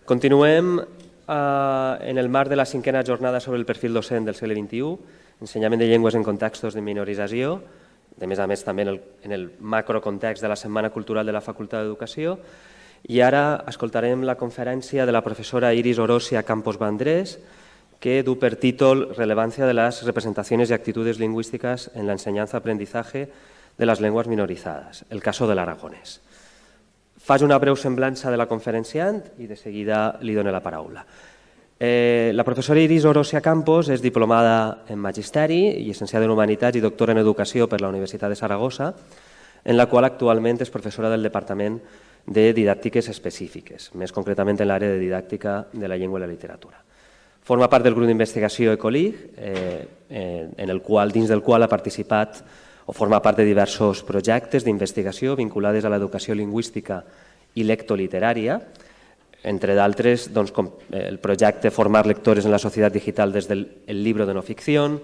Continuem en el marc de la 5a jornada sobre el perfil docent del segle XXI, ensenyament de llengües en contextos de minorització, a més també en el macrocontext de la Setmana Cultural de la Facultat d'Educació, i ara escoltarem la conferència de la professora Iris Orosia Campos Vendrés, que du per títol Relevancia de las representaciones y actitudes lingüísticas en la enseñanza-aprendizaje de las lenguas minorizadas, el caso del aragonès. Faig una breu semblança de la conferenciant i de seguida li dono la paraula. La professora Iris Orosia Campos és diplomada en Magisteri i llicenciada en Humanitats i doctora en Educació per la Universitat de Saragossa, en la qual actualment és professora del Departament de Didàctiques Específiques, més concretament en l'àrea de didàctica de la llengua i la literatura. Forma part del grup d'investigació ECOLIG, dins del qual ha participat o forma part de diversos projectes d'investigació vinculades a l'educació lingüística i lectoliterària, entre d'altres el projecte Formar lectores en la societat digital des del libro de no ficción,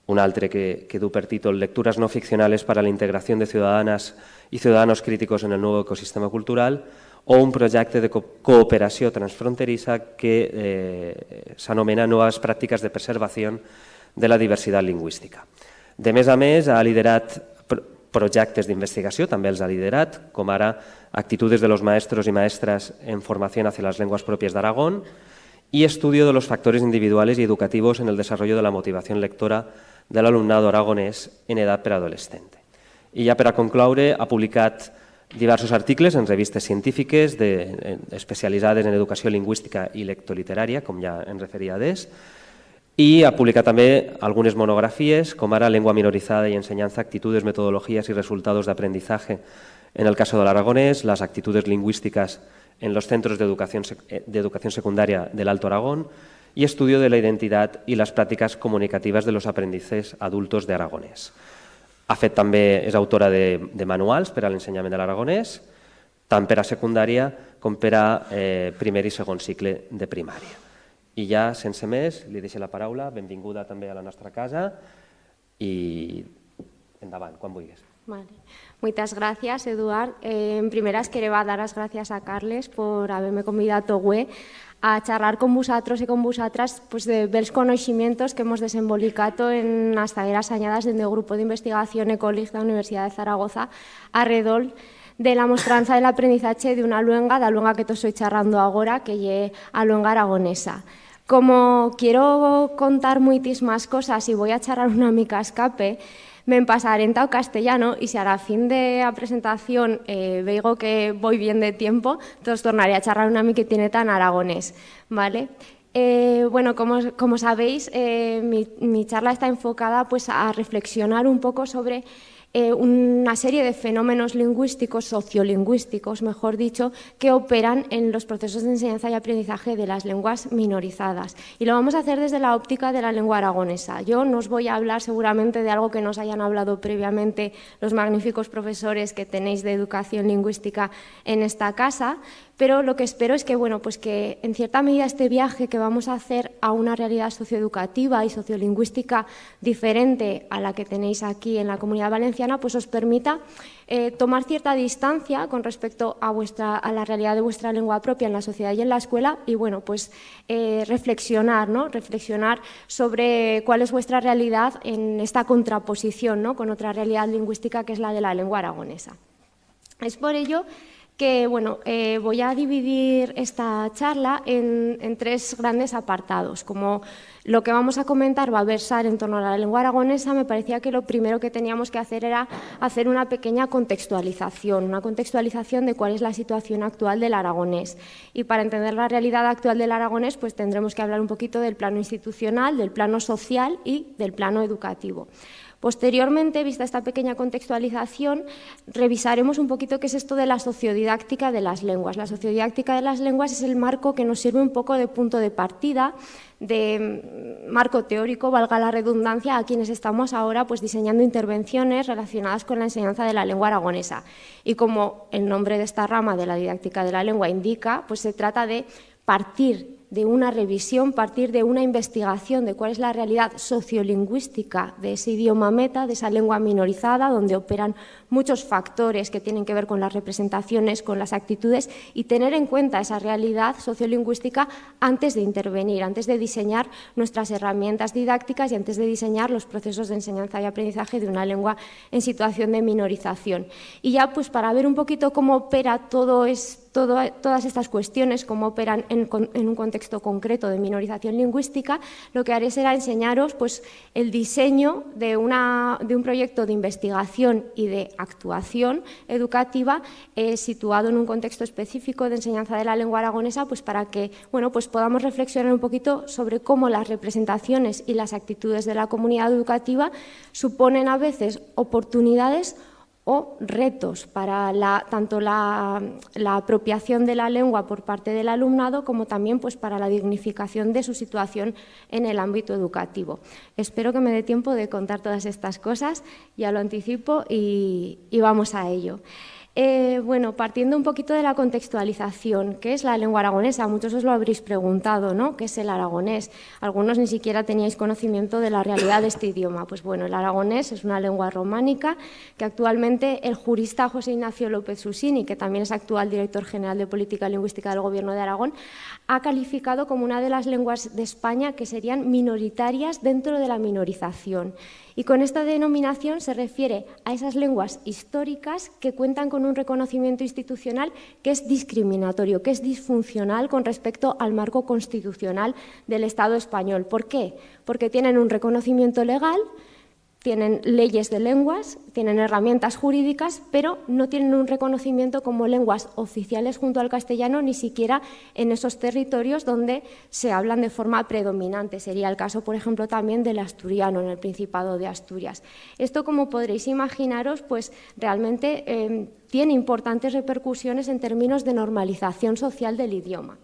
un altre que du per títol Lecturas no ficcionales para la integración de ciudadanas y ciudadanos críticos en el nuevo ecosistema cultural, o un projecte de cooperació transfronterissa que s'anomena Nuevas prácticas de preservación de la diversidad lingüística. De més a més, ha liderat projectes d'investigació, també els ha liderat, com ara Actitudes de los maestros y maestras en formación hacia las lenguas propias de Aragón y Estudio de los factores individuales y educativos en el desarrollo de la motivación lectora del alumnado aragonès en edat preadolescente. I ja per a concloure, ha publicat diversos articles en revistes científiques especialitzades en educació lingüística i lectoliterària, com ja en referia des, i ha publicat també algunes monografies, com ara Lengua minorizada y enseñanza, actitudes, metodologías y resultados de aprendizaje en el caso del aragonés, las actitudes lingüísticas en los centros de educación secundaria del Alto Aragón y Estudio de la identidad y las prácticas comunicativas de los aprendices adultos de aragonès. És autora de manuals per a l'ensenyament de l'aragonès, tant per a secundària com per a primer i segon cicle de primària. I ja, sense més, li deixo la paraula. Benvinguda també a la nostra casa i endavant, quan vulguis. Muchas gracias, Eduard. En primeras, quiero dar las gracias a Carles por haberme convidado hoy a charlar con vosotros y con vosotras de los conocimientos que hemos desenvolupado en las tareas añadas del grupo de investigación ECOLIG de la Universidad de Zaragoza alrededor de la mostranza del aprendizaje de una luenga, la luenga que te estoy charlando ahora, que es la luenga aragonesa. Como quiero contar muchísimas cosas y voy a charlar una mica escape, me pasaré en castellano y si a la fin de la presentación veo que voy bien de tiempo, entonces tornaré a charlar una miquetineta en aragonés, ¿vale? Bueno, como sabéis, mi charla está enfocada a reflexionar un poco sobre una serie de fenómenos lingüísticos, sociolingüísticos, mejor dicho, que operan en los procesos de enseñanza y aprendizaje de las lenguas minorizadas. Y lo vamos a hacer desde la óptica de la lengua aragonesa. Yo no os voy a hablar seguramente de algo que nos hayan hablado previamente los magníficos profesores que tenéis de educación lingüística en esta casa, pero lo que espero es que, que en cierta medida este viaje que vamos a hacer a una realidad socioeducativa y sociolingüística diferente a la que tenéis aquí en la Comunidad Valenciana, os permita tomar cierta distancia con respecto a la realidad de vuestra lengua propia en la sociedad y en la escuela y reflexionar, ¿no? Reflexionar sobre cuál es vuestra realidad en esta contraposición, ¿no? Con otra realidad lingüística que es la de la lengua aragonesa. Es por ello que voy a dividir esta charla en tres grandes apartados. Como lo que vamos a comentar va a versar en torno a la lengua aragonesa, me parecía que lo primero que teníamos que hacer era hacer una pequeña contextualización de cuál es la situación actual del aragonés. Y para entender la realidad actual del aragonés, tendremos que hablar un poquito del plano institucional, del plano social y del plano educativo. Posteriormente, vista esta pequeña contextualización, revisaremos un poquito qué es esto de la sociodidáctica de las lenguas. La sociodidáctica de las lenguas es el marco que nos sirve un poco de punto de partida, de marco teórico, valga la redundancia, a quienes estamos ahora diseñando intervenciones relacionadas con la enseñanza de la lengua aragonesa. Y como el nombre de esta rama de la didáctica de la lengua indica, se trata de partir de una revisión, partir de una investigación de cuál es la realidad sociolingüística de ese idioma meta, de esa lengua minorizada, donde operan muchos factores que tienen que ver con las representaciones, con las actitudes, y tener en cuenta esa realidad sociolingüística antes de intervenir, antes de diseñar nuestras herramientas didácticas y antes de diseñar los procesos de enseñanza y aprendizaje de una lengua en situación de minorización. Y ya pues para ver un poquito cómo opera todas estas cuestiones, cómo operan en un contexto concreto de minorización lingüística, lo que haré será enseñaros pues, el diseño de un proyecto de investigación y de actuación educativa situado en un contexto específico de enseñanza de la lengua aragonesa, pues para que pues podamos reflexionar un poquito sobre cómo las representaciones y las actitudes de la comunidad educativa suponen a veces oportunidades o retos para tanto la apropiación de la lengua por parte del alumnado como también pues, para la dignificación de su situación en el ámbito educativo. Espero que me dé tiempo de contar todas estas cosas, ya lo anticipo y vamos a ello. Partiendo un poquito de la contextualización, ¿qué es la lengua aragonesa? Muchos os lo habréis preguntado, ¿no? ¿Qué es el aragonés? Algunos ni siquiera teníais conocimiento de la realidad de este idioma. Pues bueno, el aragonés es una lengua románica que actualmente el jurista José Ignacio López Usini, que también es actual director general de Política Lingüística del Gobierno de Aragón, ha calificado como una de las lenguas de España que serían minoritarias dentro de la minorización. Y con esta denominación se refiere a esas lenguas históricas que cuentan con un reconocimiento institucional que es discriminatorio, que es disfuncional con respecto al marco constitucional del Estado español. ¿Por qué? Porque tienen un reconocimiento legal, tienen leyes de lenguas, tienen herramientas jurídicas, pero no tienen un reconocimiento como lenguas oficiales junto al castellano, ni siquiera en esos territorios donde se hablan de forma predominante. Sería el caso, por ejemplo, también del asturiano en el Principado de Asturias. Esto, como podréis imaginaros, pues realmente tiene importantes repercusiones en términos de normalización social del idioma.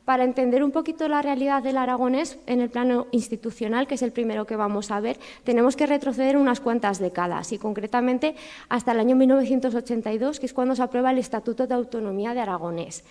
Para entender un poquito la realidad del aragonés en el plano institucional, que es el primero que vamos a ver, tenemos que retroceder unas cuantas décadas y concretamente hasta el año 1982, que es cuando se aprueba el Estatuto de Autonomía de Aragonés.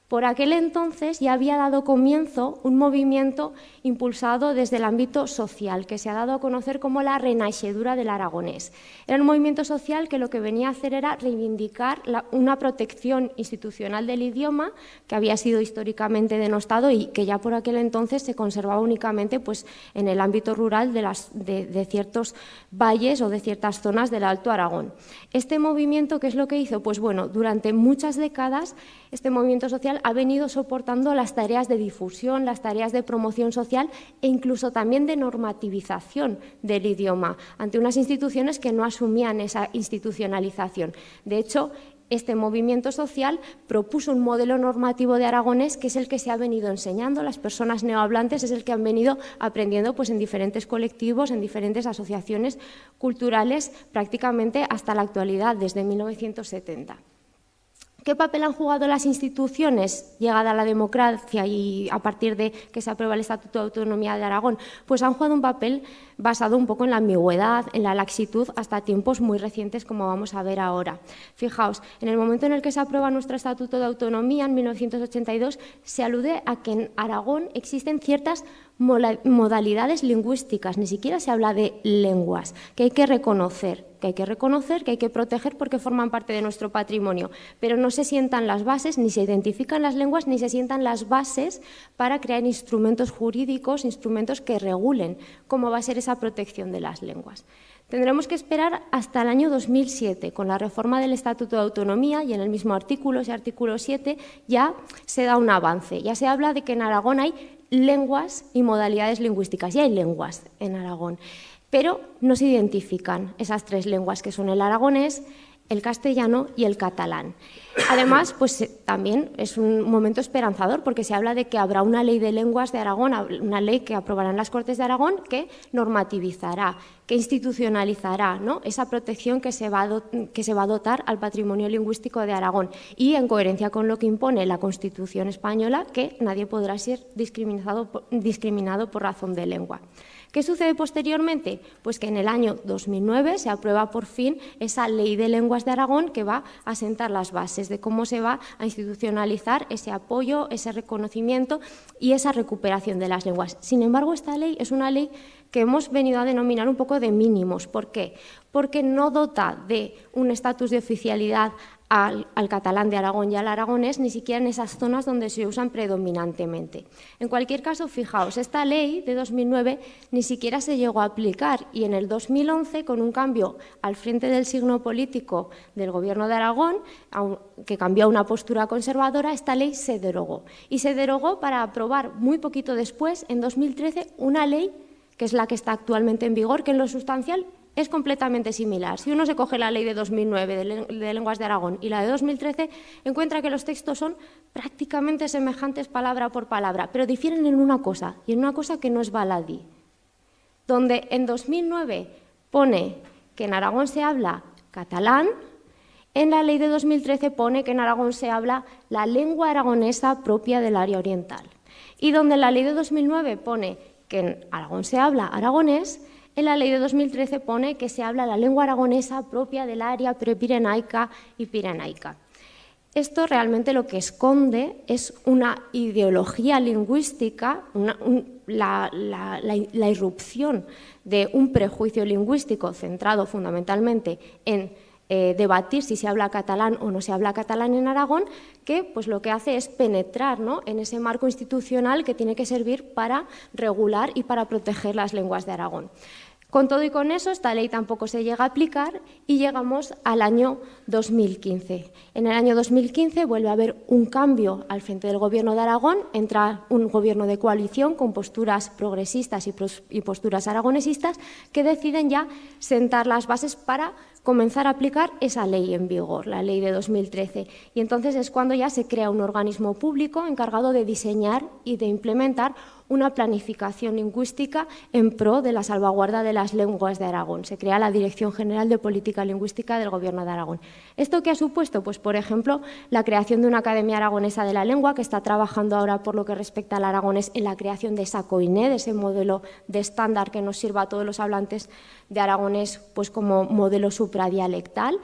Por aquel entonces ya había dado comienzo un movimiento impulsado desde el ámbito social, que se ha dado a conocer como la Renaixedura del aragonés. Era un movimiento social que lo que venía a hacer era reivindicar una protección institucional del idioma que había sido históricamente denostado y que ya por aquel entonces se conservaba únicamente pues, en el ámbito rural de ciertos valles o de ciertas zonas del Alto Aragón. Este movimiento, ¿qué es lo que hizo? Pues bueno, durante muchas décadas este movimiento social ha venido soportando las tareas de difusión, las tareas de promoción social e incluso también de normativización del idioma ante unas instituciones que no asumían esa institucionalización. De hecho, este movimiento social propuso un modelo normativo de aragonés que es el que se ha venido enseñando. Las personas neohablantes es el que han venido aprendiendo pues, en diferentes colectivos, en diferentes asociaciones culturales prácticamente hasta la actualidad, desde 1970. ¿Qué papel han jugado las instituciones llegada la democracia y a partir de que se aprueba el Estatuto de Autonomía de Aragón? Pues han jugado un papel basado un poco en la ambigüedad, en la laxitud, hasta tiempos muy recientes, como vamos a ver ahora. Fijaos, en el momento en el que se aprueba nuestro Estatuto de Autonomía, en 1982, se alude a que en Aragón existen ciertas modalidades lingüísticas, ni siquiera se habla de lenguas, que hay que reconocer, que hay que proteger porque forman parte de nuestro patrimonio, pero no se sientan las bases, ni se identifican las lenguas, ni se sientan las bases para crear instrumentos jurídicos, instrumentos que regulen cómo va a ser esa protección de las lenguas. Tendremos que esperar hasta el año 2007, con la reforma del Estatuto de Autonomía, y en el mismo artículo, ese artículo 7, ya se da un avance. Ya se habla de que en Aragón hay lenguas y modalidades lingüísticas, ya hay lenguas en Aragón, pero no se identifican esas tres lenguas que son el aragonés, el castellano y el catalán. Además, pues también es un momento esperanzador porque se habla de que habrá una ley de lenguas de Aragón, una ley que aprobarán las Cortes de Aragón que normativizará, que institucionalizará, ¿no?, esa protección que se va a dotar al patrimonio lingüístico de Aragón y en coherencia con lo que impone la Constitución española, que nadie podrá ser discriminado por razón de lengua. ¿Qué sucede posteriormente? Pues que en el año 2009 se aprueba por fin esa Ley de Lenguas de Aragón que va a sentar las bases de cómo se va a institucionalizar ese apoyo, ese reconocimiento y esa recuperación de las lenguas. Sin embargo, esta ley es una ley que hemos venido a denominar un poco de mínimos. ¿Por qué? Porque no dota de un estatus de oficialidad al catalán de Aragón y al aragonés, ni siquiera en esas zonas donde se usan predominantemente. En cualquier caso, fijaos, esta ley de 2009 ni siquiera se llegó a aplicar y en el 2011, con un cambio al frente del signo político del Gobierno de Aragón, que cambió a una postura conservadora, esta ley se derogó. Y se derogó para aprobar muy poquito después, en 2013, una ley que es la que está actualmente en vigor, que en lo sustancial es completamente similar. Si uno se coge la ley de 2009 de Lenguas de Aragón y la de 2013, encuentra que los textos son prácticamente semejantes palabra por palabra, pero difieren en una cosa, y en una cosa que no es baladí. Donde en 2009 pone que en Aragón se habla catalán, en la ley de 2013 pone que en Aragón se habla la lengua aragonesa propia del área oriental. Y donde en la ley de 2009 pone que en Aragón se habla aragonés, en la ley de 2013 pone que se habla la lengua aragonesa propia del área prepirenaica y pirenaica. Esto realmente lo que esconde es una ideología lingüística, la irrupción de un prejuicio lingüístico centrado fundamentalmente en debatir si se habla catalán o no se habla catalán en Aragón, que pues lo que hace es penetrar, ¿no?, en ese marco institucional que tiene que servir para regular y para proteger las lenguas de Aragón. Con todo y con eso, esta ley tampoco se llega a aplicar y llegamos al año 2015. En el año 2015 vuelve a haber un cambio al frente del Gobierno de Aragón, entra un gobierno de coalición con posturas progresistas y posturas aragonesistas que deciden ya sentar las bases para comenzar a aplicar esa ley en vigor, la ley de 2013. Y entonces es cuando ya se crea un organismo público encargado de diseñar y de implementar una planificación lingüística en pro de la salvaguarda de las lenguas de Aragón. Se crea la Dirección General de Política Lingüística del Gobierno de Aragón. ¿Esto qué ha supuesto? Pues, por ejemplo, la creación de una Academia Aragonesa de la Lengua, que está trabajando ahora por lo que respecta al aragonés en la creación de esa COINE, de ese modelo de estándar que nos sirva a todos los hablantes de aragonés pues como modelo supradialectal.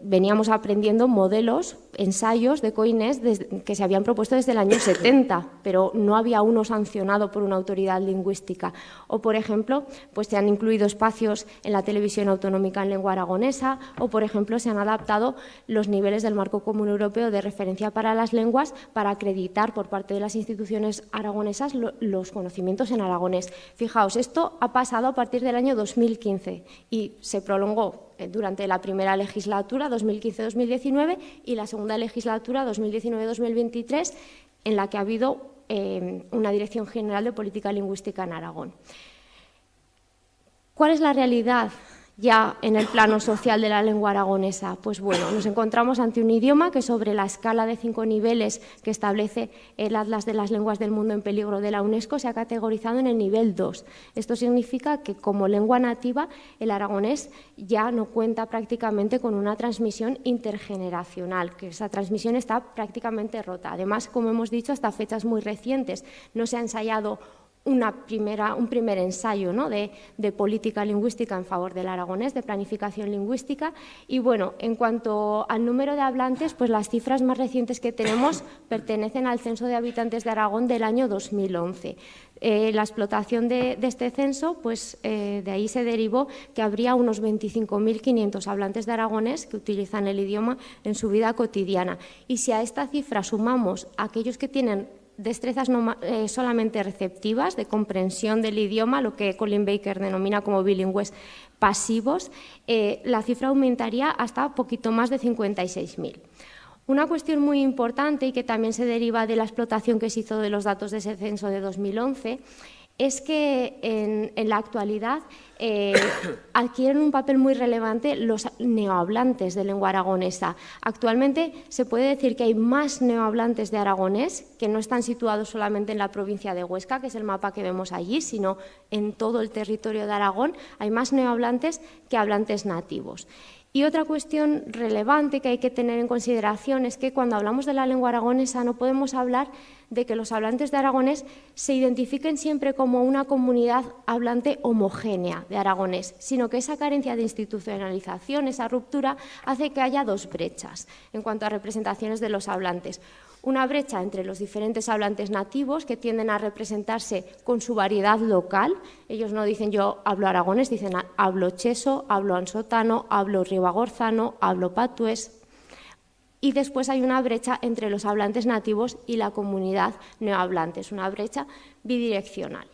Veníamos aprendiendo modelos, ensayos de COINES que se habían propuesto desde el año 70, pero no había uno sancionado por una autoridad lingüística. O, por ejemplo, pues se han incluido espacios en la televisión autonómica en lengua aragonesa, o, por ejemplo, se han adaptado los niveles del Marco Común Europeo de Referencia para las Lenguas para acreditar por parte de las instituciones aragonesas los conocimientos en aragonés. Fijaos, esto ha pasado a partir del año 2015 y se prolongó durante la primera legislatura, 2015-2019, y la segunda legislatura, 2019-2023, en la que ha habido una Dirección General de Política Lingüística en Aragón. ¿Cuál es la realidad ya en el plano social de la lengua aragonesa? Pues bueno, nos encontramos ante un idioma que sobre la escala de 5 niveles que establece el Atlas de las Lenguas del Mundo en Peligro de la UNESCO se ha categorizado en el nivel 2. Esto significa que como lengua nativa el aragonés ya no cuenta prácticamente con una transmisión intergeneracional, que esa transmisión está prácticamente rota. Además, como hemos dicho, hasta fechas muy recientes no se ha ensayado un primer ensayo, ¿no?, de política lingüística en favor del aragonés, de planificación lingüística. Y bueno, en cuanto al número de hablantes, pues las cifras más recientes que tenemos pertenecen al Censo de Habitantes de Aragón del año 2011. La explotación de este censo, pues de ahí se derivó que habría unos 25.500 hablantes de aragonés que utilizan el idioma en su vida cotidiana. Y si a esta cifra sumamos a aquellos que tienen destrezas solamente receptivas, de comprensión del idioma, lo que Colin Baker denomina como bilingües pasivos, la cifra aumentaría hasta poquito más de 56.000. Una cuestión muy importante y que también se deriva de la explotación que se hizo de los datos de ese censo de 2011 es que en la actualidad adquieren un papel muy relevante los neohablantes de lengua aragonesa. Actualmente se puede decir que hay más neohablantes de aragonés que no están situados solamente en la provincia de Huesca, que es el mapa que vemos allí, sino en todo el territorio de Aragón. Hay más neohablantes que hablantes nativos. Y otra cuestión relevante que hay que tener en consideración es que cuando hablamos de la lengua aragonesa no podemos hablar de que los hablantes de aragonés se identifiquen siempre como una comunidad hablante homogénea de aragonés, sino que esa carencia de institucionalización, esa ruptura, hace que haya dos brechas en cuanto a representaciones de los hablantes. Una brecha entre los diferentes hablantes nativos que tienden a representarse con su variedad local. Ellos no dicen yo hablo aragonés, dicen hablo cheso, hablo ansotano, hablo ribagorzano, hablo patués. Y después hay una brecha entre los hablantes nativos y la comunidad neohablante, es una brecha bidireccional.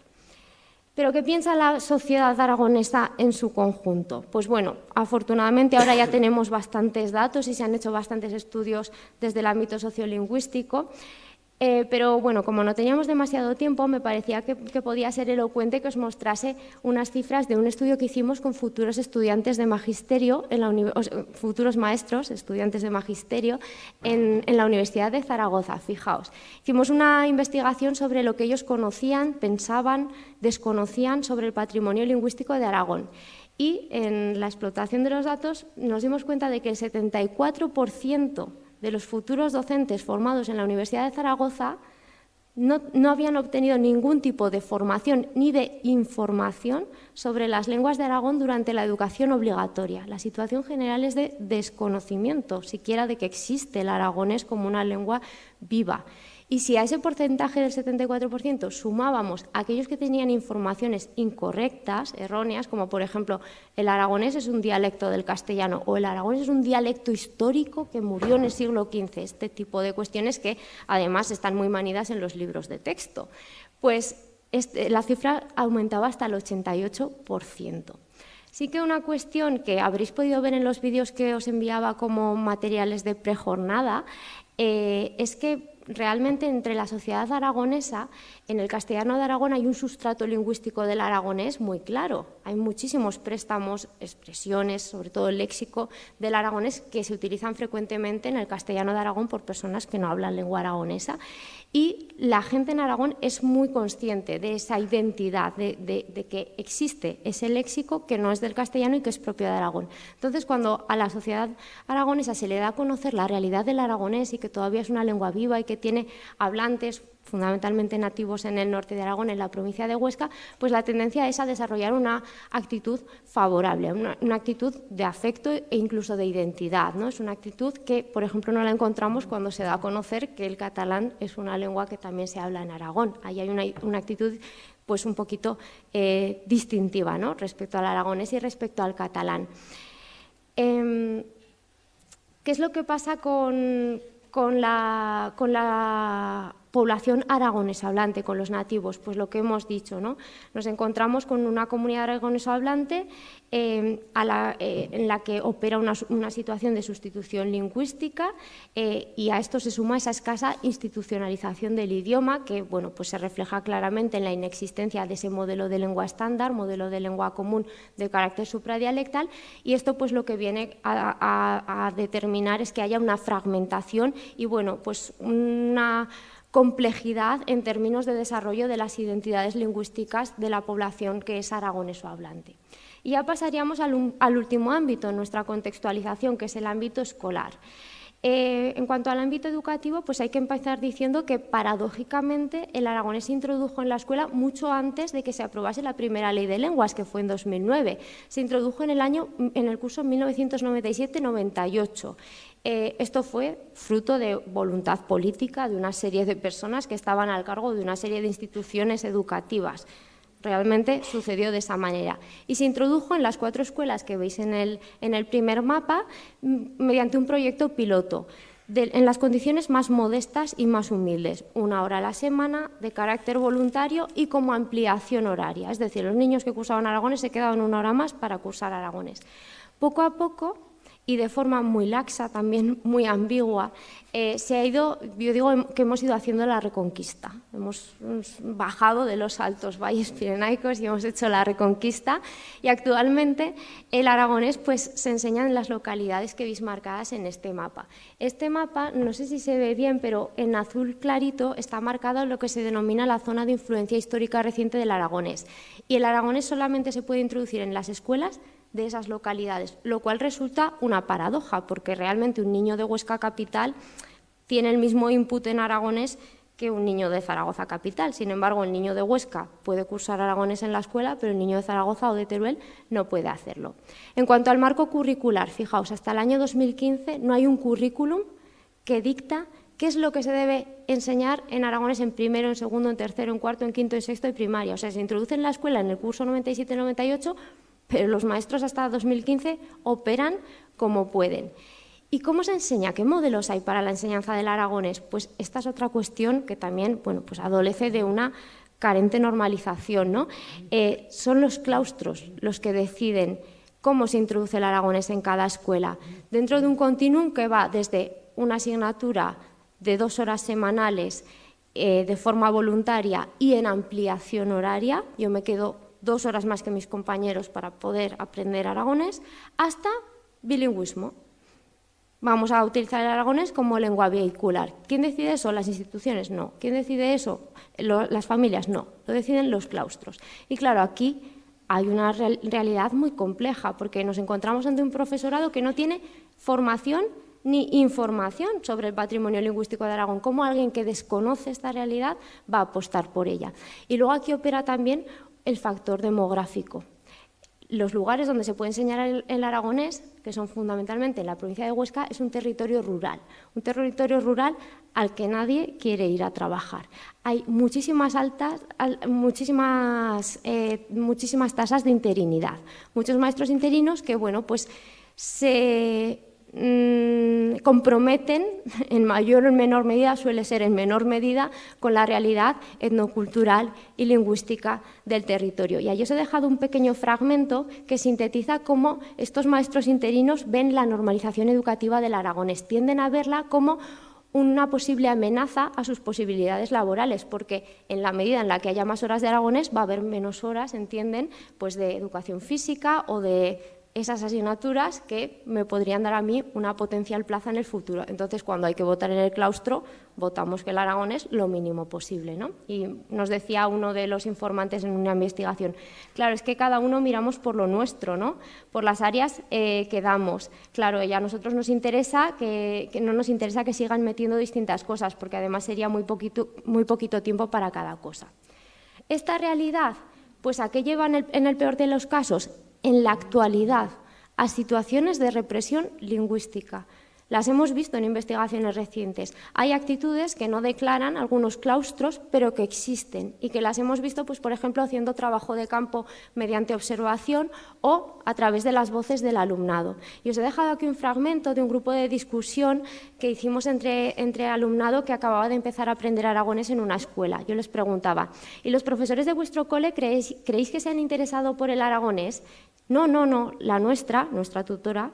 ¿Pero qué piensa la sociedad aragonesa en su conjunto? Pues bueno, afortunadamente ahora ya tenemos bastantes datos y se han hecho bastantes estudios desde el ámbito sociolingüístico, pero bueno, como no teníamos demasiado tiempo, me parecía que podía ser elocuente que os mostrase unas cifras de un estudio que hicimos con futuros estudiantes de magisterio, futuros maestros, estudiantes de magisterio, en la Universidad de Zaragoza. Fijaos, hicimos una investigación sobre lo que ellos conocían, pensaban, desconocían sobre el patrimonio lingüístico de Aragón. Y en la explotación de los datos nos dimos cuenta de que el 74% de los futuros docentes formados en la Universidad de Zaragoza no habían obtenido ningún tipo de formación ni de información sobre las lenguas de Aragón durante la educación obligatoria. La situación general es de desconocimiento, siquiera de que existe el aragonés como una lengua viva. Y si a ese porcentaje del 74% sumábamos aquellos que tenían informaciones incorrectas, erróneas, como por ejemplo el aragonés es un dialecto del castellano o el aragonés es un dialecto histórico que murió en el siglo XV, este tipo de cuestiones que además están muy manidas en los libros de texto, pues la cifra aumentaba hasta el 88%. Sí que una cuestión que habréis podido ver en los vídeos que os enviaba como materiales de prejornada es que realmente entre la sociedad aragonesa, en el castellano de Aragón hay un sustrato lingüístico del aragonés muy claro. Hay muchísimos préstamos, expresiones, sobre todo el léxico del aragonés que se utilizan frecuentemente en el castellano de Aragón por personas que no hablan lengua aragonesa. Y la gente en Aragón es muy consciente de esa identidad, de que existe ese léxico que no es del castellano y que es propio de Aragón. Entonces, cuando a la sociedad aragonesa se le da a conocer la realidad del aragonés y que todavía es una lengua viva y que tiene hablantes fundamentalmente nativos en el norte de Aragón, en la provincia de Huesca, pues la tendencia es a desarrollar una actitud favorable, una actitud de afecto e incluso de identidad, ¿no? Es una actitud que, por ejemplo, no la encontramos cuando se da a conocer que el catalán es una lengua que también se habla en Aragón. Ahí hay una actitud pues un poquito distintiva, ¿no? Respecto al aragonés y respecto al catalán. ¿Qué es lo que pasa con la población aragonesa hablante, con los nativos? Pues lo que hemos dicho, ¿no? Nos encontramos con una comunidad aragonesa hablante en la que opera una situación de sustitución lingüística y a esto se suma esa escasa institucionalización del idioma que, bueno, pues se refleja claramente en la inexistencia de ese modelo de lengua estándar, modelo de lengua común de carácter supradialectal, y esto pues lo que viene a determinar es que haya una fragmentación y, bueno, pues una complejidad en términos de desarrollo de las identidades lingüísticas de la población que es aragoneso hablante. Y ya pasaríamos al último ámbito, nuestra contextualización, que es el ámbito escolar. En cuanto al ámbito educativo, pues hay que empezar diciendo que paradójicamente el aragonés se introdujo en la escuela mucho antes de que se aprobase la primera ley de lenguas, que fue en 2009. Se introdujo en el curso 1997-98. Esto fue fruto de voluntad política de una serie de personas que estaban al cargo de una serie de instituciones educativas. Realmente sucedió de esa manera. Y se introdujo en las 4 escuelas que veis en el primer mapa mediante un proyecto piloto, en las condiciones más modestas y más humildes. 1 hora a la semana, de carácter voluntario y como ampliación horaria. Es decir, los niños que cursaban aragonés se quedaban 1 hora más para cursar aragonés. Poco a poco y de forma muy laxa, también muy ambigua, se ha ido, yo digo que hemos ido haciendo la reconquista. Hemos bajado de los altos valles pirenaicos y hemos hecho la reconquista, y actualmente el aragonés pues, se enseña en las localidades que veis marcadas en este mapa. Este mapa, no sé si se ve bien, pero en azul clarito está marcado lo que se denomina la zona de influencia histórica reciente del aragonés. Y el aragonés solamente se puede introducir en las escuelas de esas localidades, lo cual resulta una paradoja, porque realmente un niño de Huesca capital tiene el mismo input en aragonés que un niño de Zaragoza capital. Sin embargo, el niño de Huesca puede cursar aragonés en la escuela, pero el niño de Zaragoza o de Teruel no puede hacerlo. En cuanto al marco curricular, fijaos, hasta el año 2015 no hay un currículum que dicta qué es lo que se debe enseñar en aragonés en primero, en segundo, en tercero, en cuarto, en quinto, en sexto y primaria. O sea, se introduce en la escuela en el curso 97-98, pero los maestros hasta 2015 operan como pueden. ¿Y cómo se enseña? ¿Qué modelos hay para la enseñanza del aragonés? Pues esta es otra cuestión que también pues adolece de una carente normalización, ¿no? Son los claustros los que deciden cómo se introduce el aragonés en cada escuela, dentro de un continuum que va desde una asignatura de 2 horas semanales de forma voluntaria y en ampliación horaria. Yo me quedo 2 horas más que mis compañeros para poder aprender aragonés, hasta bilingüismo. Vamos a utilizar el aragonés como lengua vehicular. ¿Quién decide eso? Las instituciones, no. ¿Quién decide eso? Las familias, no. Lo deciden los claustros. Y claro, aquí hay una realidad muy compleja, porque nos encontramos ante un profesorado que no tiene formación ni información sobre el patrimonio lingüístico de Aragón. ¿Cómo alguien que desconoce esta realidad va a apostar por ella? Y luego aquí opera también el factor demográfico. Los lugares donde se puede enseñar el aragonés, que son fundamentalmente en la provincia de Huesca, es un territorio rural al que nadie quiere ir a trabajar. Hay muchísimas tasas de interinidad, muchos maestros interinos que, bueno, pues se comprometen en mayor o en menor medida, suele ser en menor medida, con la realidad etnocultural y lingüística del territorio. Y ahí os he dejado un pequeño fragmento que sintetiza cómo estos maestros interinos ven la normalización educativa del aragonés. Tienden a verla como una posible amenaza a sus posibilidades laborales, porque en la medida en la que haya más horas de aragonés va a haber menos horas, entienden, pues de educación física o de esas asignaturas que me podrían dar a mí una potencial plaza en el futuro. Entonces, cuando hay que votar en el claustro, votamos que el aragonés lo mínimo posible, ¿no? Y nos decía uno de los informantes en una investigación, claro, es que cada uno miramos por lo nuestro, ¿no? Por las áreas que damos. Claro, y a nosotros nos interesa que no nos interesa que sigan metiendo distintas cosas, porque además sería muy poquito tiempo para cada cosa. Esta realidad, pues ¿a qué lleva en el peor de los casos? En la actualidad, a situaciones de represión lingüística. Las hemos visto en investigaciones recientes. Hay actitudes que no declaran algunos claustros, pero que existen y que las hemos visto, pues, por ejemplo, haciendo trabajo de campo mediante observación o a través de las voces del alumnado. Y os he dejado aquí un fragmento de un grupo de discusión que hicimos entre alumnado que acababa de empezar a aprender aragonés en una escuela. Yo les preguntaba, ¿y los profesores de vuestro cole creéis que se han interesado por el aragonés? No, la nuestra tutora,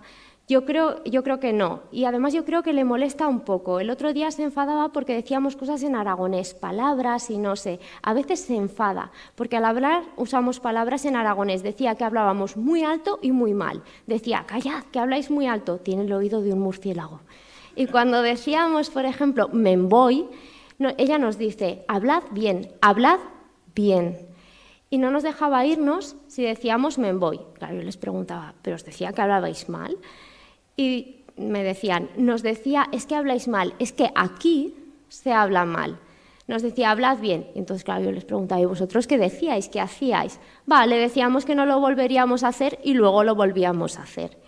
yo creo que no. Y además yo creo que le molesta un poco. El otro día se enfadaba porque decíamos cosas en aragonés, palabras y no sé. A veces se enfada porque al hablar usamos palabras en aragonés. Decía que hablábamos muy alto y muy mal. Decía, callad, que habláis muy alto. Tiene el oído de un murciélago. Y cuando decíamos, por ejemplo, me voy, ella nos dice, hablad bien, hablad bien. Y no nos dejaba irnos si decíamos me voy. Claro, yo les preguntaba, ¿pero os decía que hablabais mal? Y me decían, nos decía, es que habláis mal, es que aquí se habla mal. Nos decía, hablad bien. Y entonces, claro, yo les preguntaba, ¿y vosotros qué decíais? ¿Qué hacíais? Vale, decíamos que no lo volveríamos a hacer y luego lo volvíamos a hacer.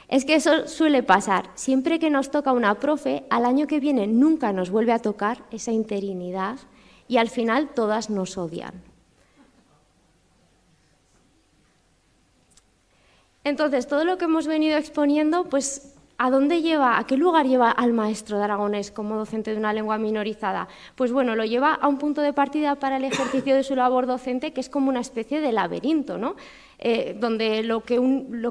Es que eso suele pasar. Siempre que nos toca una profe, al año que viene nunca nos vuelve a tocar esa interinidad y al final todas nos odian. Entonces, todo lo que hemos venido exponiendo, pues ¿A dónde lleva, a qué lugar lleva al maestro de aragonés como docente de una lengua minorizada? Pues bueno, lo lleva a un punto de partida para el ejercicio de su labor docente que es como una especie de laberinto, ¿no? Donde lo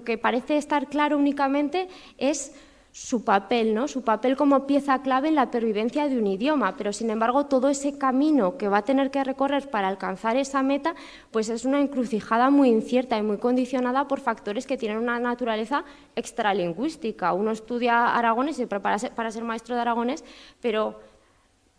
que parece estar claro únicamente es su papel, ¿no? Su papel como pieza clave en la pervivencia de un idioma, pero sin embargo todo ese camino que va a tener que recorrer para alcanzar esa meta, pues es una encrucijada muy incierta y muy condicionada por factores que tienen una naturaleza extralingüística. Uno estudia aragonés y se prepara para ser maestro de aragonés, pero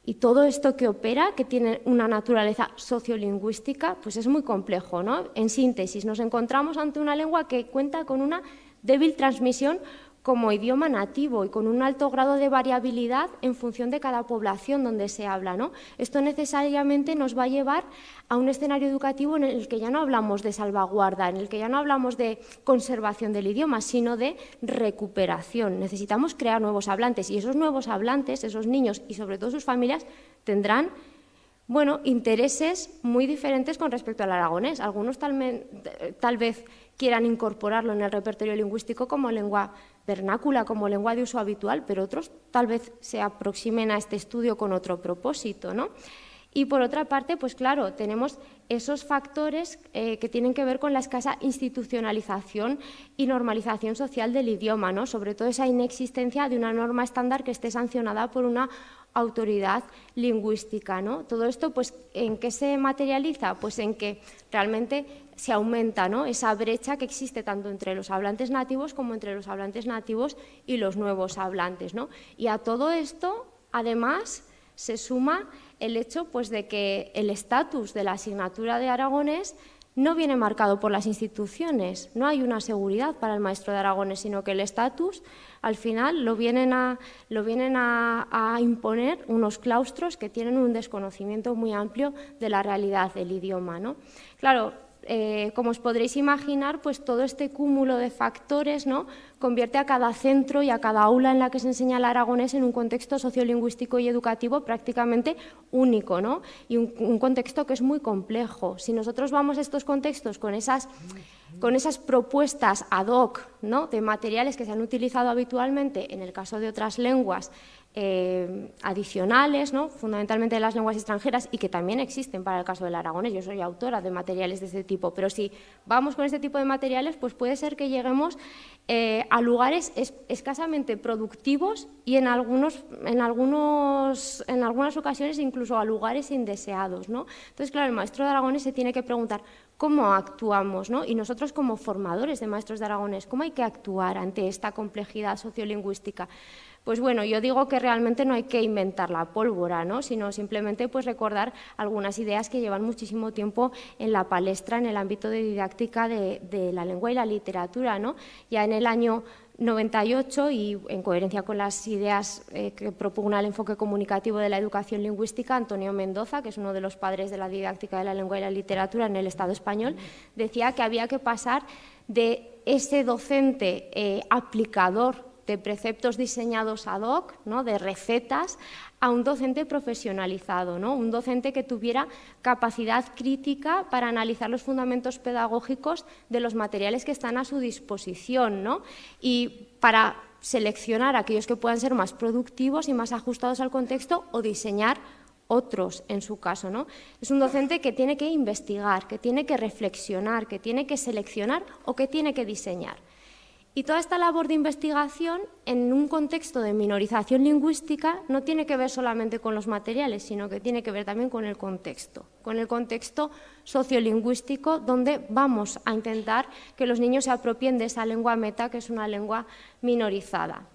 y todo esto que opera, que tiene una naturaleza sociolingüística, pues es muy complejo, ¿no? En síntesis, nos encontramos ante una lengua que cuenta con una débil transmisión como idioma nativo y con un alto grado de variabilidad en función de cada población donde se habla, ¿no? Esto necesariamente nos va a llevar a un escenario educativo en el que ya no hablamos de salvaguarda, en el que ya no hablamos de conservación del idioma, sino de recuperación. Necesitamos crear nuevos hablantes y esos nuevos hablantes, esos niños y sobre todo sus familias, tendrán intereses muy diferentes con respecto al aragonés. Algunos tal vez quieran incorporarlo en el repertorio lingüístico como lengua vernácula, como lengua de uso habitual, pero otros tal vez se aproximen a este estudio con otro propósito, ¿no? Y por otra parte, pues claro, tenemos esos factores que tienen que ver con la escasa institucionalización y normalización social del idioma, ¿no? Sobre todo esa inexistencia de una norma estándar que esté sancionada por una autoridad lingüística, ¿no? Todo esto, pues, ¿en qué se materializa? Pues en que realmente se aumenta, ¿no?, esa brecha que existe tanto entre los hablantes nativos como entre los hablantes nativos y los nuevos hablantes, ¿no? Y a todo esto, además, se suma el hecho, pues, de que el estatus de la asignatura de aragonés no viene marcado por las instituciones, no hay una seguridad para el maestro de aragonés, sino que el estatus al final lo vienen a imponer unos claustros que tienen un desconocimiento muy amplio de la realidad del idioma, ¿no? Claro, como os podréis imaginar, pues todo este cúmulo de factores, ¿no?, convierte a cada centro y a cada aula en la que se enseña el aragonés en un contexto sociolingüístico y educativo prácticamente único, ¿no? Y un contexto que es muy complejo. Si nosotros vamos a estos contextos con esas propuestas ad hoc, ¿no?, de materiales que se han utilizado habitualmente en el caso de otras lenguas adicionales, ¿no?, fundamentalmente de las lenguas extranjeras y que también existen para el caso del aragonés. Yo soy autora de materiales de este tipo, pero si vamos con este tipo de materiales, pues puede ser que lleguemos a lugares escasamente productivos y en algunas ocasiones incluso a lugares indeseados, ¿no? Entonces, claro, el maestro de aragonés se tiene que preguntar cómo actuamos, ¿no? Y nosotros como formadores de maestros de aragonés, ¿cómo hay que actuar ante esta complejidad sociolingüística? Pues bueno, yo digo que realmente no hay que inventar la pólvora, ¿no?, sino simplemente pues recordar algunas ideas que llevan muchísimo tiempo en la palestra en el ámbito de didáctica de la lengua y la literatura, ¿no? Ya en el año 98, y en coherencia con las ideas que propugna el enfoque comunicativo de la educación lingüística, Antonio Mendoza, que es uno de los padres de la didáctica de la lengua y la literatura en el Estado español, decía que había que pasar de ese docente aplicador de preceptos diseñados ad hoc, ¿no?, de recetas, a un docente profesionalizado, ¿no?, un docente que tuviera capacidad crítica para analizar los fundamentos pedagógicos de los materiales que están a su disposición, ¿no?, y para seleccionar aquellos que puedan ser más productivos y más ajustados al contexto o diseñar otros en su caso, ¿no? Es un docente que tiene que investigar, que tiene que reflexionar, que tiene que seleccionar o que tiene que diseñar. Y toda esta labor de investigación en un contexto de minorización lingüística no tiene que ver solamente con los materiales, sino que tiene que ver también con el contexto sociolingüístico, donde vamos a intentar que los niños se apropien de esa lengua meta, que es una lengua minorizada.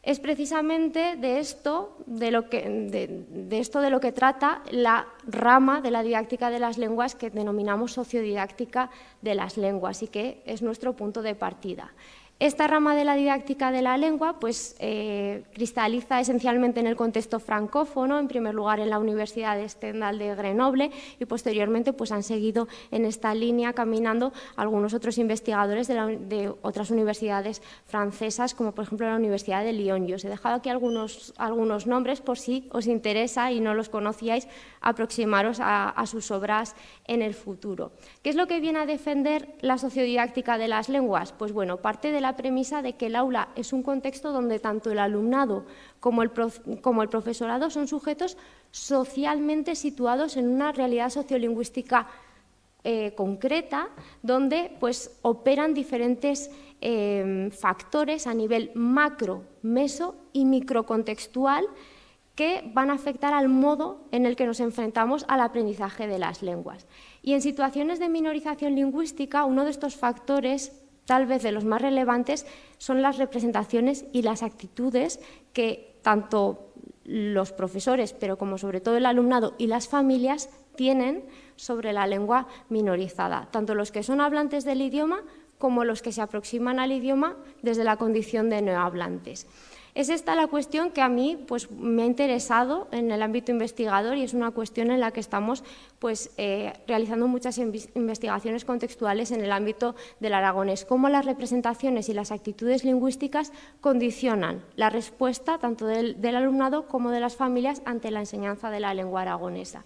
Es precisamente de esto de lo que trata la rama de la didáctica de las lenguas que denominamos sociodidáctica de las lenguas y que es nuestro punto de partida. Esta rama de la didáctica de la lengua pues, cristaliza esencialmente en el contexto francófono, en primer lugar en la Universidad de Stendhal de Grenoble y posteriormente pues, han seguido en esta línea caminando algunos otros investigadores de otras universidades francesas, como por ejemplo la Universidad de Lyon. Yo os he dejado aquí algunos nombres por si os interesa y no los conocíais, aproximaros a sus obras en el futuro. ¿Qué es lo que viene a defender la sociodidáctica de las lenguas? Pues bueno, parte de la premisa de que el aula es un contexto donde tanto el alumnado como el profesorado son sujetos socialmente situados en una realidad sociolingüística concreta, donde pues, operan diferentes factores a nivel macro, meso y microcontextual que van a afectar al modo en el que nos enfrentamos al aprendizaje de las lenguas. Y en situaciones de minorización lingüística, uno de estos factores, tal vez de los más relevantes, son las representaciones y las actitudes que tanto los profesores, pero como sobre todo el alumnado y las familias, tienen sobre la lengua minorizada, tanto los que son hablantes del idioma como los que se aproximan al idioma desde la condición de neohablantes. Es esta la cuestión que a mí pues, me ha interesado en el ámbito investigador y es una cuestión en la que estamos pues, realizando muchas investigaciones contextuales en el ámbito del aragonés, cómo las representaciones y las actitudes lingüísticas condicionan la respuesta tanto del alumnado como de las familias ante la enseñanza de la lengua aragonesa.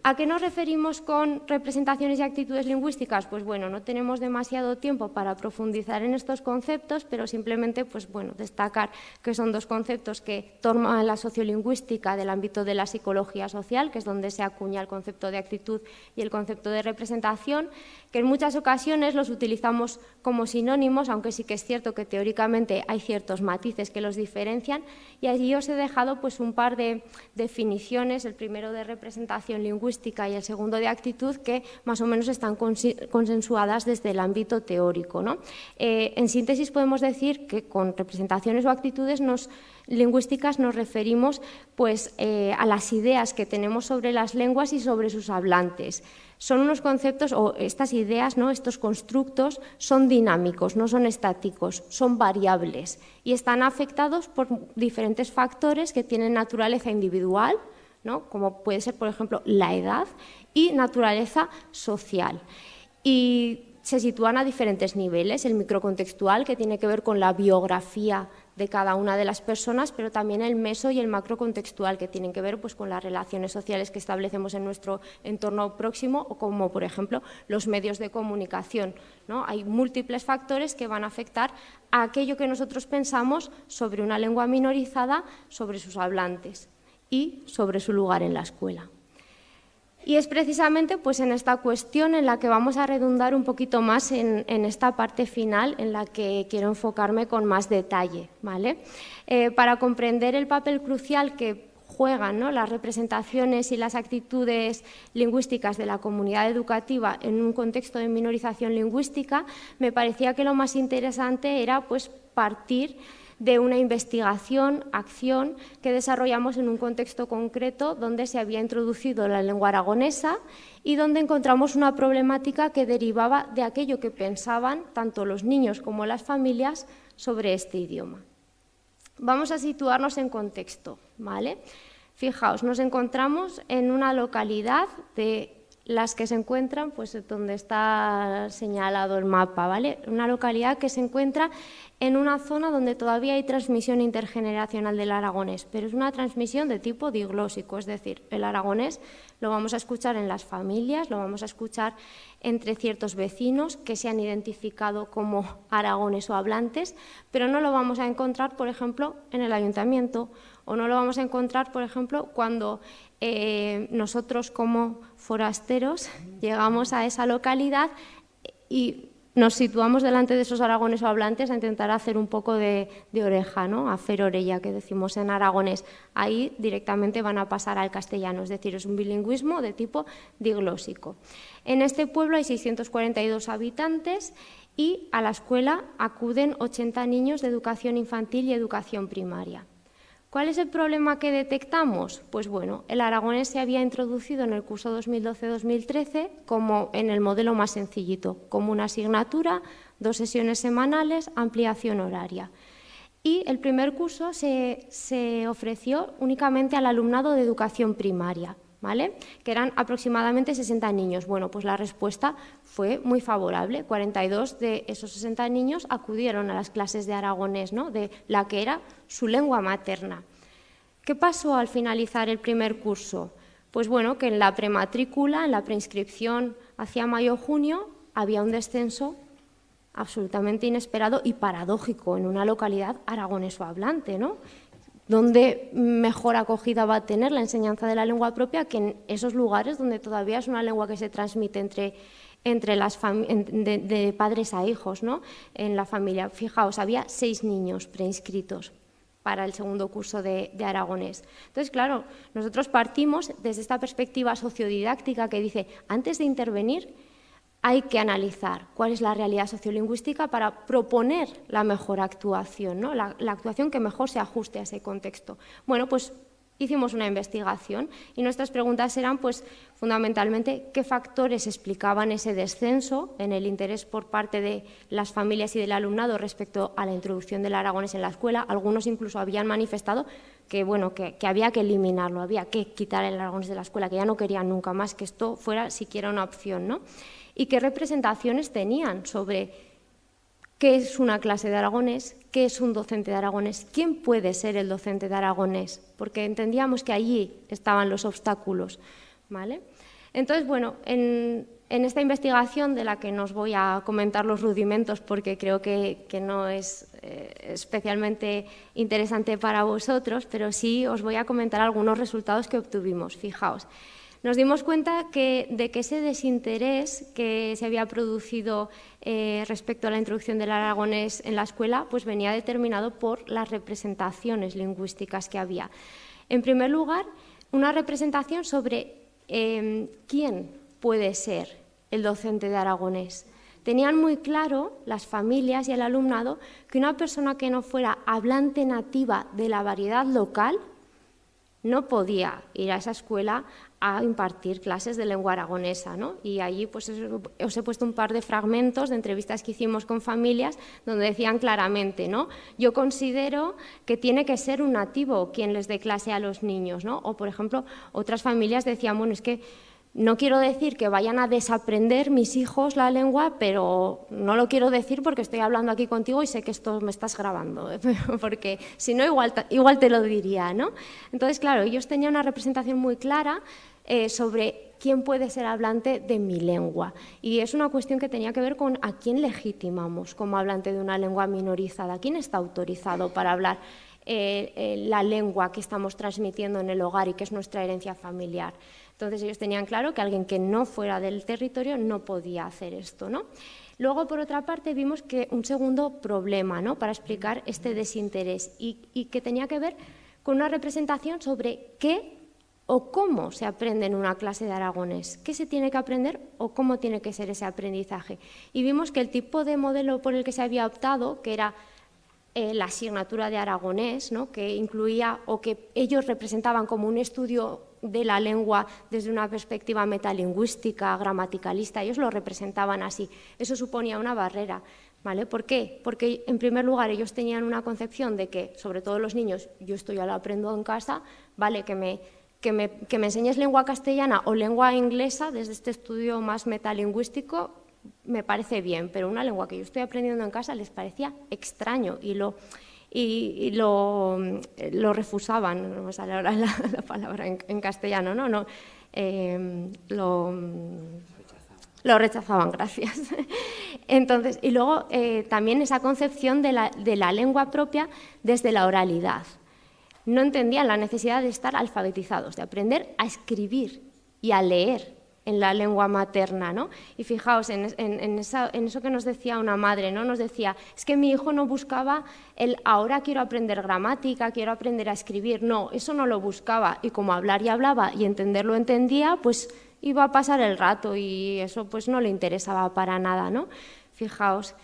¿A qué nos referimos con representaciones y actitudes lingüísticas? Pues bueno, no tenemos demasiado tiempo para profundizar en estos conceptos, pero simplemente pues, bueno, destacar que son dos conceptos que toman la sociolingüística del ámbito de la psicología social, que es donde se acuña el concepto de actitud y el concepto de representación, que en muchas ocasiones los utilizamos como sinónimos, aunque sí que es cierto que teóricamente hay ciertos matices que los diferencian, y allí os he dejado pues, un par de definiciones, el primero de representación lingüística y el segundo de actitud, que más o menos están consensuadas desde el ámbito teórico, ¿no? En síntesis podemos decir que con representaciones o actitudes lingüísticas nos referimos pues, a las ideas que tenemos sobre las lenguas y sobre sus hablantes. Son unos conceptos, o estas ideas, ¿no? Estos constructos son dinámicos, no son estáticos, son variables y están afectados por diferentes factores que tienen naturaleza individual, ¿no? Como puede ser, por ejemplo, la edad, y naturaleza social. Y se sitúan a diferentes niveles, el microcontextual, que tiene que ver con la biografía de cada una de las personas, pero también el meso y el macrocontextual, que tienen que ver pues, con las relaciones sociales que establecemos en nuestro entorno próximo, o como, por ejemplo, los medios de comunicación, ¿no? Hay múltiples factores que van a afectar a aquello que nosotros pensamos sobre una lengua minorizada, sobre sus hablantes y sobre su lugar en la escuela. Y es precisamente pues, en esta cuestión en la que vamos a redundar un poquito más en esta parte final, en la que quiero enfocarme con más detalle, ¿vale? Para comprender el papel crucial que juegan, ¿no?, las representaciones y las actitudes lingüísticas de la comunidad educativa en un contexto de minorización lingüística, me parecía que lo más interesante era pues, partir de una investigación, acción que desarrollamos en un contexto concreto donde se había introducido la lengua aragonesa y donde encontramos una problemática que derivaba de aquello que pensaban tanto los niños como las familias sobre este idioma. Vamos a situarnos en contexto, ¿vale? Fijaos, nos encontramos en una localidad de las que se encuentran, pues donde está señalado el mapa, ¿vale? Una localidad que se encuentra en una zona donde todavía hay transmisión intergeneracional del aragonés, pero es una transmisión de tipo diglósico, es decir, el aragonés lo vamos a escuchar en las familias, lo vamos a escuchar entre ciertos vecinos que se han identificado como aragones o hablantes, pero no lo vamos a encontrar, por ejemplo, en el ayuntamiento, o no lo vamos a encontrar, por ejemplo, cuando nosotros como forasteros llegamos a esa localidad y nos situamos delante de esos aragones o hablantes a intentar hacer un poco de oreja, ¿no? Hacer orella, que decimos en aragonés. Ahí directamente van a pasar al castellano, es decir, es un bilingüismo de tipo diglósico. En este pueblo hay 642 habitantes y a la escuela acuden 80 niños de educación infantil y educación primaria. ¿Cuál es el problema que detectamos? Pues bueno, el aragonés se había introducido en el curso 2012-2013 como en el modelo más sencillito, como una asignatura, 2 sesiones semanales, ampliación horaria. Y el primer curso se ofreció únicamente al alumnado de educación primaria, ¿vale?, que eran aproximadamente 60 niños. Bueno, pues la respuesta fue muy favorable. 42 de esos 60 niños acudieron a las clases de aragonés, ¿no?, de la que era su lengua materna. ¿Qué pasó al finalizar el primer curso? Pues bueno, que en la prematrícula, en la preinscripción hacia mayo-junio, había un descenso absolutamente inesperado y paradójico en una localidad aragonesohablante, ¿no? ¿Dónde mejor acogida va a tener la enseñanza de la lengua propia que en esos lugares donde todavía es una lengua que se transmite de padres a hijos, ¿no? En la familia? Fijaos, había 6 niños preinscritos para el segundo curso de aragonés. Entonces, claro, nosotros partimos desde esta perspectiva sociodidáctica que dice, antes de intervenir, hay que analizar cuál es la realidad sociolingüística para proponer la mejor actuación, ¿no? la actuación que mejor se ajuste a ese contexto. Bueno, pues hicimos una investigación y nuestras preguntas eran, pues, fundamentalmente, qué factores explicaban ese descenso en el interés por parte de las familias y del alumnado respecto a la introducción del aragonés en la escuela. Algunos incluso habían manifestado que, bueno, que había que eliminarlo, había que quitar el aragonés de la escuela, que ya no querían nunca más que esto fuera siquiera una opción, ¿no? Y qué representaciones tenían sobre qué es una clase de aragonés, qué es un docente de aragonés, quién puede ser el docente de aragonés, porque entendíamos que allí estaban los obstáculos, ¿vale? Entonces, bueno, en esta investigación, de la que no os voy a comentar los rudimentos porque creo que no es especialmente interesante para vosotros, pero sí os voy a comentar algunos resultados que obtuvimos. Fijaos. Nos dimos cuenta de que ese desinterés que se había producido respecto a la introducción del aragonés en la escuela, pues venía determinado por las representaciones lingüísticas que había. En primer lugar, una representación sobre quién puede ser el docente de aragonés. Tenían muy claro las familias y el alumnado que una persona que no fuera hablante nativa de la variedad local no podía ir a esa escuela a impartir clases de lengua aragonesa, ¿no? Y allí, pues, os he puesto un par de fragmentos de entrevistas que hicimos con familias donde decían claramente, ¿no? Yo considero que tiene que ser un nativo quien les dé clase a los niños, ¿no? O, por ejemplo, otras familias decían, bueno, es que no quiero decir que vayan a desaprender mis hijos la lengua, pero no lo quiero decir porque estoy hablando aquí contigo y sé que esto me estás grabando, porque si no igual te lo diría, ¿no? Entonces, claro, ellos tenían una representación muy clara sobre quién puede ser hablante de mi lengua. Y es una cuestión que tenía que ver con a quién legitimamos como hablante de una lengua minorizada, quién está autorizado para hablar la lengua que estamos transmitiendo en el hogar y que es nuestra herencia familiar. Entonces ellos tenían claro que alguien que no fuera del territorio no podía hacer esto, ¿no? Luego, por otra parte, vimos que un segundo problema, ¿no?, para explicar este desinterés y que tenía que ver con una representación sobre qué o cómo se aprende en una clase de aragonés, qué se tiene que aprender o cómo tiene que ser ese aprendizaje. Y vimos que el tipo de modelo por el que se había optado, que era la asignatura de aragonés, ¿no?, que incluía o que ellos representaban como un estudio de la lengua desde una perspectiva metalingüística, gramaticalista, ellos lo representaban así. Eso suponía una barrera, ¿vale? ¿Por qué? Porque, en primer lugar, ellos tenían una concepción de que, sobre todo los niños, yo esto ya lo aprendo en casa, ¿vale?, que me enseñes lengua castellana o lengua inglesa desde este estudio más metalingüístico me parece bien, pero una lengua que yo estoy aprendiendo en casa les parecía extraño y lo refusaban, no me sale ahora la palabra en castellano, ¿no? Lo rechazaban, gracias. Entonces, y luego también esa concepción de la lengua propia desde la oralidad. No entendían la necesidad de estar alfabetizados, de aprender a escribir y a leer en la lengua materna, ¿no? Y fijaos en eso que nos decía una madre, ¿no? Nos decía, es que mi hijo no buscaba ahora quiero aprender gramática, quiero aprender a escribir. No, eso no lo buscaba. Y como hablar y hablaba y entender lo entendía, pues iba a pasar el rato y eso pues no le interesaba para nada, ¿no? Fijaos.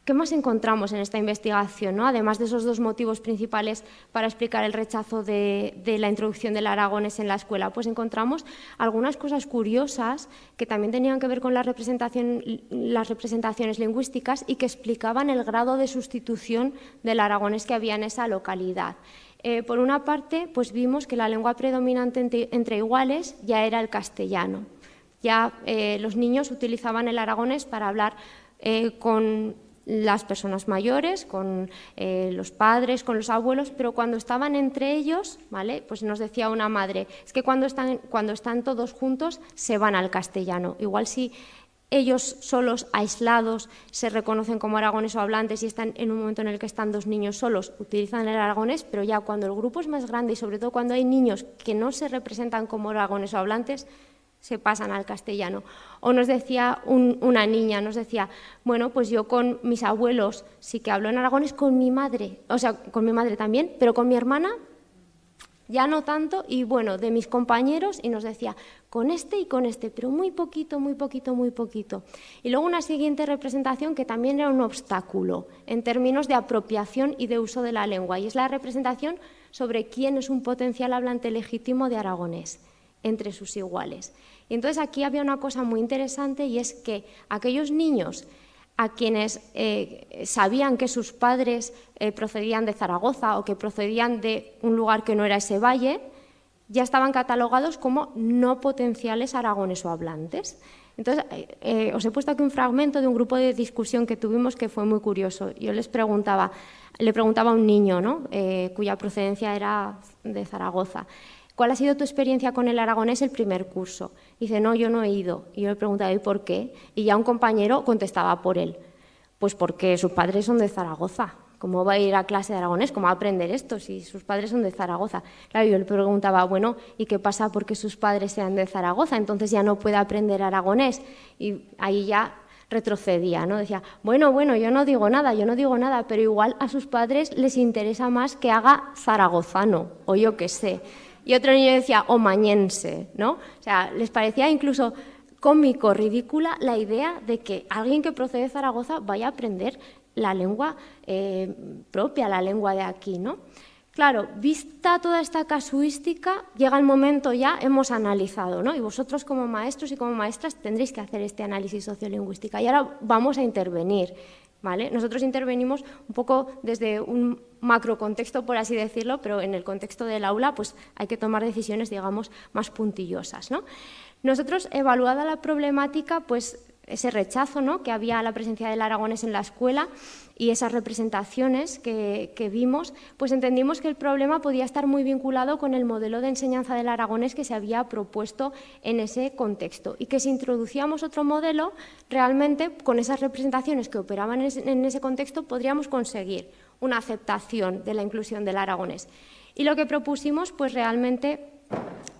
¿Qué más encontramos en esta investigación, ¿no?, además de esos dos motivos principales para explicar el rechazo de la introducción del aragonés en la escuela? Pues encontramos algunas cosas curiosas que también tenían que ver con las representaciones lingüísticas y que explicaban el grado de sustitución del aragonés que había en esa localidad. Por una parte, pues vimos que la lengua predominante entre iguales ya era el castellano. Ya los niños utilizaban el aragonés para hablar con las personas mayores, con los padres, con los abuelos, pero cuando estaban entre ellos, ¿vale?, pues nos decía una madre, es que cuando están todos juntos se van al castellano. Igual si ellos solos, aislados, se reconocen como aragonesohablantes y están en un momento en el que están dos niños solos, utilizan el aragonés, pero ya cuando el grupo es más grande y sobre todo cuando hay niños que no se representan como aragonesohablantes, se pasan al castellano. O nos decía una niña, nos decía, bueno, pues yo con mis abuelos sí que hablo en aragonés, con mi madre, o sea, con mi madre también, pero con mi hermana ya no tanto, y bueno, de mis compañeros, y nos decía, con este y con este, pero muy poquito, muy poquito, muy poquito. Y luego una siguiente representación que también era un obstáculo en términos de apropiación y de uso de la lengua, y es la representación sobre quién es un potencial hablante legítimo de aragonés entre sus iguales. Y entonces aquí había una cosa muy interesante, y es que aquellos niños a quienes sabían que sus padres procedían de Zaragoza o que procedían de un lugar que no era ese valle, ya estaban catalogados como no potenciales aragonesohablantes. Entonces, os he puesto aquí un fragmento de un grupo de discusión que tuvimos que fue muy curioso. Yo le preguntaba a un niño, ¿no? Cuya procedencia era de Zaragoza, ¿cuál ha sido tu experiencia con el aragonés el primer curso? Dice, no, yo no he ido. Y yo le preguntaba, ¿y por qué? Y ya un compañero contestaba por él. Pues porque sus padres son de Zaragoza. ¿Cómo va a ir a clase de aragonés? ¿Cómo va a aprender esto si sus padres son de Zaragoza? Claro, yo le preguntaba, bueno, ¿y qué pasa porque sus padres sean de Zaragoza? Entonces ya no puede aprender aragonés. Y ahí ya retrocedía, ¿no? Decía, bueno, yo no digo nada, pero igual a sus padres les interesa más que haga zaragozano, o yo qué sé. Y otro niño decía omañense, ¿no? O sea, les parecía incluso cómico, ridícula la idea de que alguien que procede de Zaragoza vaya a aprender la lengua propia, la lengua de aquí, ¿no? Claro, vista toda esta casuística, llega el momento ya, hemos analizado, ¿no? Y vosotros como maestros y como maestras tendréis que hacer este análisis sociolingüística. Y ahora vamos a intervenir, ¿vale? Nosotros intervenimos un poco desde un macrocontexto, por así decirlo, pero en el contexto del aula pues hay que tomar decisiones, digamos, más puntillosas, ¿no? Nosotros, evaluada la problemática, pues ese rechazo, ¿no?, que había a la presencia del aragonés en la escuela y esas representaciones que vimos, pues entendimos que el problema podía estar muy vinculado con el modelo de enseñanza del aragonés que se había propuesto en ese contexto y que si introducíamos otro modelo, realmente con esas representaciones que operaban en ese contexto podríamos conseguir una aceptación de la inclusión del aragonés. Y lo que propusimos, pues realmente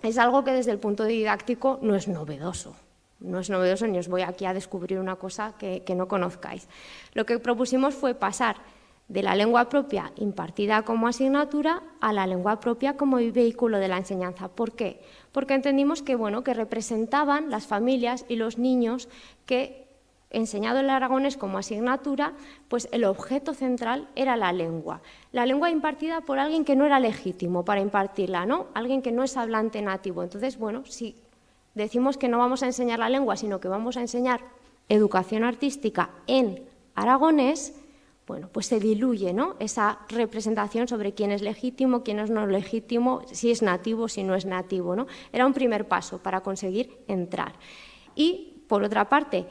es algo que desde el punto didáctico no es novedoso. No es novedoso ni os voy aquí a descubrir una cosa que no conozcáis. Lo que propusimos fue pasar de la lengua propia impartida como asignatura a la lengua propia como vehículo de la enseñanza. ¿Por qué? Porque entendimos que, bueno, que representaban las familias y los niños que, enseñado el aragonés como asignatura, pues el objeto central era la lengua impartida por alguien que no era legítimo para impartirla, ¿no? Alguien que no es hablante nativo. Entonces, bueno, si decimos que no vamos a enseñar la lengua, sino que vamos a enseñar educación artística en aragonés, bueno, pues se diluye, ¿no?, esa representación sobre quién es legítimo, quién es no legítimo, si es nativo, si no es nativo, ¿no? Era un primer paso para conseguir entrar. Y, por otra parte,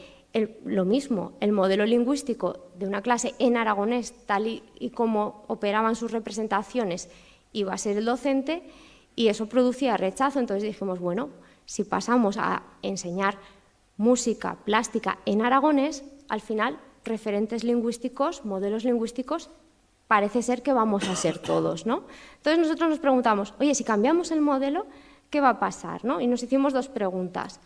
lo mismo, el modelo lingüístico de una clase en aragonés, tal y como operaban sus representaciones, iba a ser el docente, y eso producía rechazo. Entonces dijimos, bueno, si pasamos a enseñar música, plástica en aragonés, al final referentes lingüísticos, modelos lingüísticos, parece ser que vamos a ser todos, ¿no? Entonces nosotros nos preguntamos, oye, si cambiamos el modelo, ¿qué va a pasar?, ¿no? Y nos hicimos dos preguntas.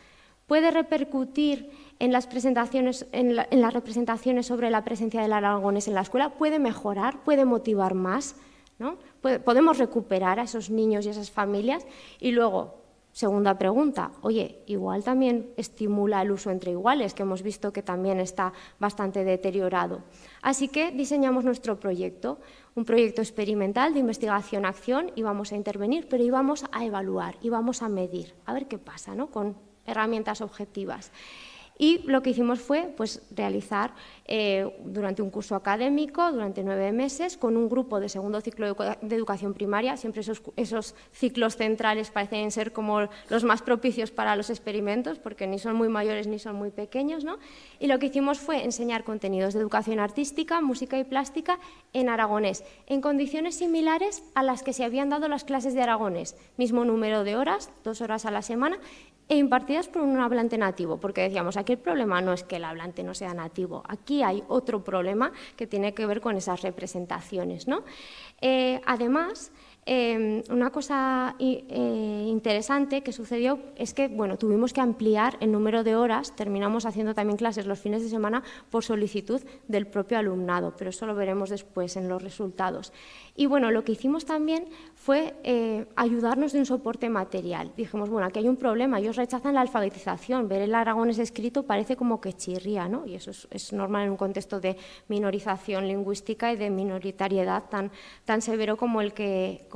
¿Puede repercutir en las presentaciones, en las representaciones sobre la presencia del aragonés en la escuela? ¿Puede mejorar? ¿Puede motivar más?, ¿no? ¿Podemos recuperar a esos niños y a esas familias? Y luego, segunda pregunta, oye, igual también estimula el uso entre iguales, que hemos visto que también está bastante deteriorado. Así que diseñamos nuestro proyecto, un proyecto experimental de investigación-acción, y vamos a intervenir, pero íbamos a evaluar, íbamos a medir, a ver qué pasa, ¿no?, con herramientas objetivas. Y lo que hicimos fue, pues, realizar durante un curso académico, durante 9 meses, con un grupo de segundo ciclo de educación primaria. Siempre esos ciclos centrales parecen ser como los más propicios para los experimentos, porque ni son muy mayores ni son muy pequeños, ¿no? Y lo que hicimos fue enseñar contenidos de educación artística, música y plástica en aragonés, en condiciones similares a las que se habían dado las clases de aragonés. Mismo número de horas, 2 horas a la semana, e impartidas por un hablante nativo, porque decíamos, aquí el problema no es que el hablante no sea nativo, aquí hay otro problema que tiene que ver con esas representaciones, ¿no? Además, una cosa interesante que sucedió es que, bueno, tuvimos que ampliar el número de horas, terminamos haciendo también clases los fines de semana por solicitud del propio alumnado, pero eso lo veremos después en los resultados. Y bueno, lo que hicimos también fue ayudarnos de un soporte material. Dijimos, bueno, aquí hay un problema, ellos rechazan la alfabetización, ver el aragonés escrito parece como que chirría, ¿no? Y eso es normal en un contexto de minorización lingüística y de minoritariedad tan severo como el que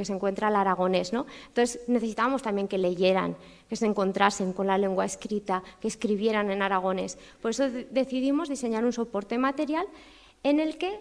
se encuentra el aragonés, ¿no? Entonces necesitábamos también que leyeran, que se encontrasen con la lengua escrita, que escribieran en aragonés. Por eso decidimos diseñar un soporte material en el que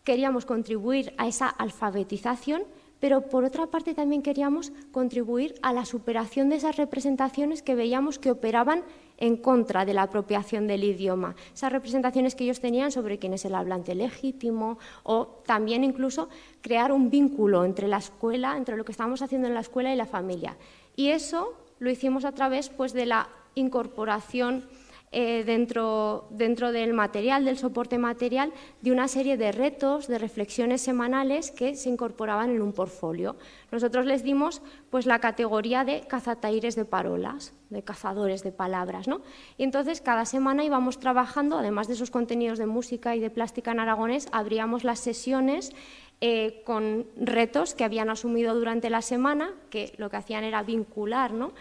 queríamos contribuir a esa alfabetización, pero por otra parte también queríamos contribuir a la superación de esas representaciones que veíamos que operaban en contra de la apropiación del idioma, esas representaciones que ellos tenían sobre quién es el hablante legítimo, o también incluso crear un vínculo entre la escuela, entre lo que estábamos haciendo en la escuela y la familia. Y eso lo hicimos a través, pues, de la incorporación dentro del material, del soporte material, de una serie de retos, de reflexiones semanales que se incorporaban en un portfolio. Nosotros les dimos, pues, la categoría de cazataires de parolas, de cazadores de palabras, ¿no? Y entonces cada semana íbamos trabajando, además de esos contenidos de música y de plástica en aragonés, abríamos las sesiones con retos que habían asumido durante la semana, que lo que hacían era vincular, ¿no?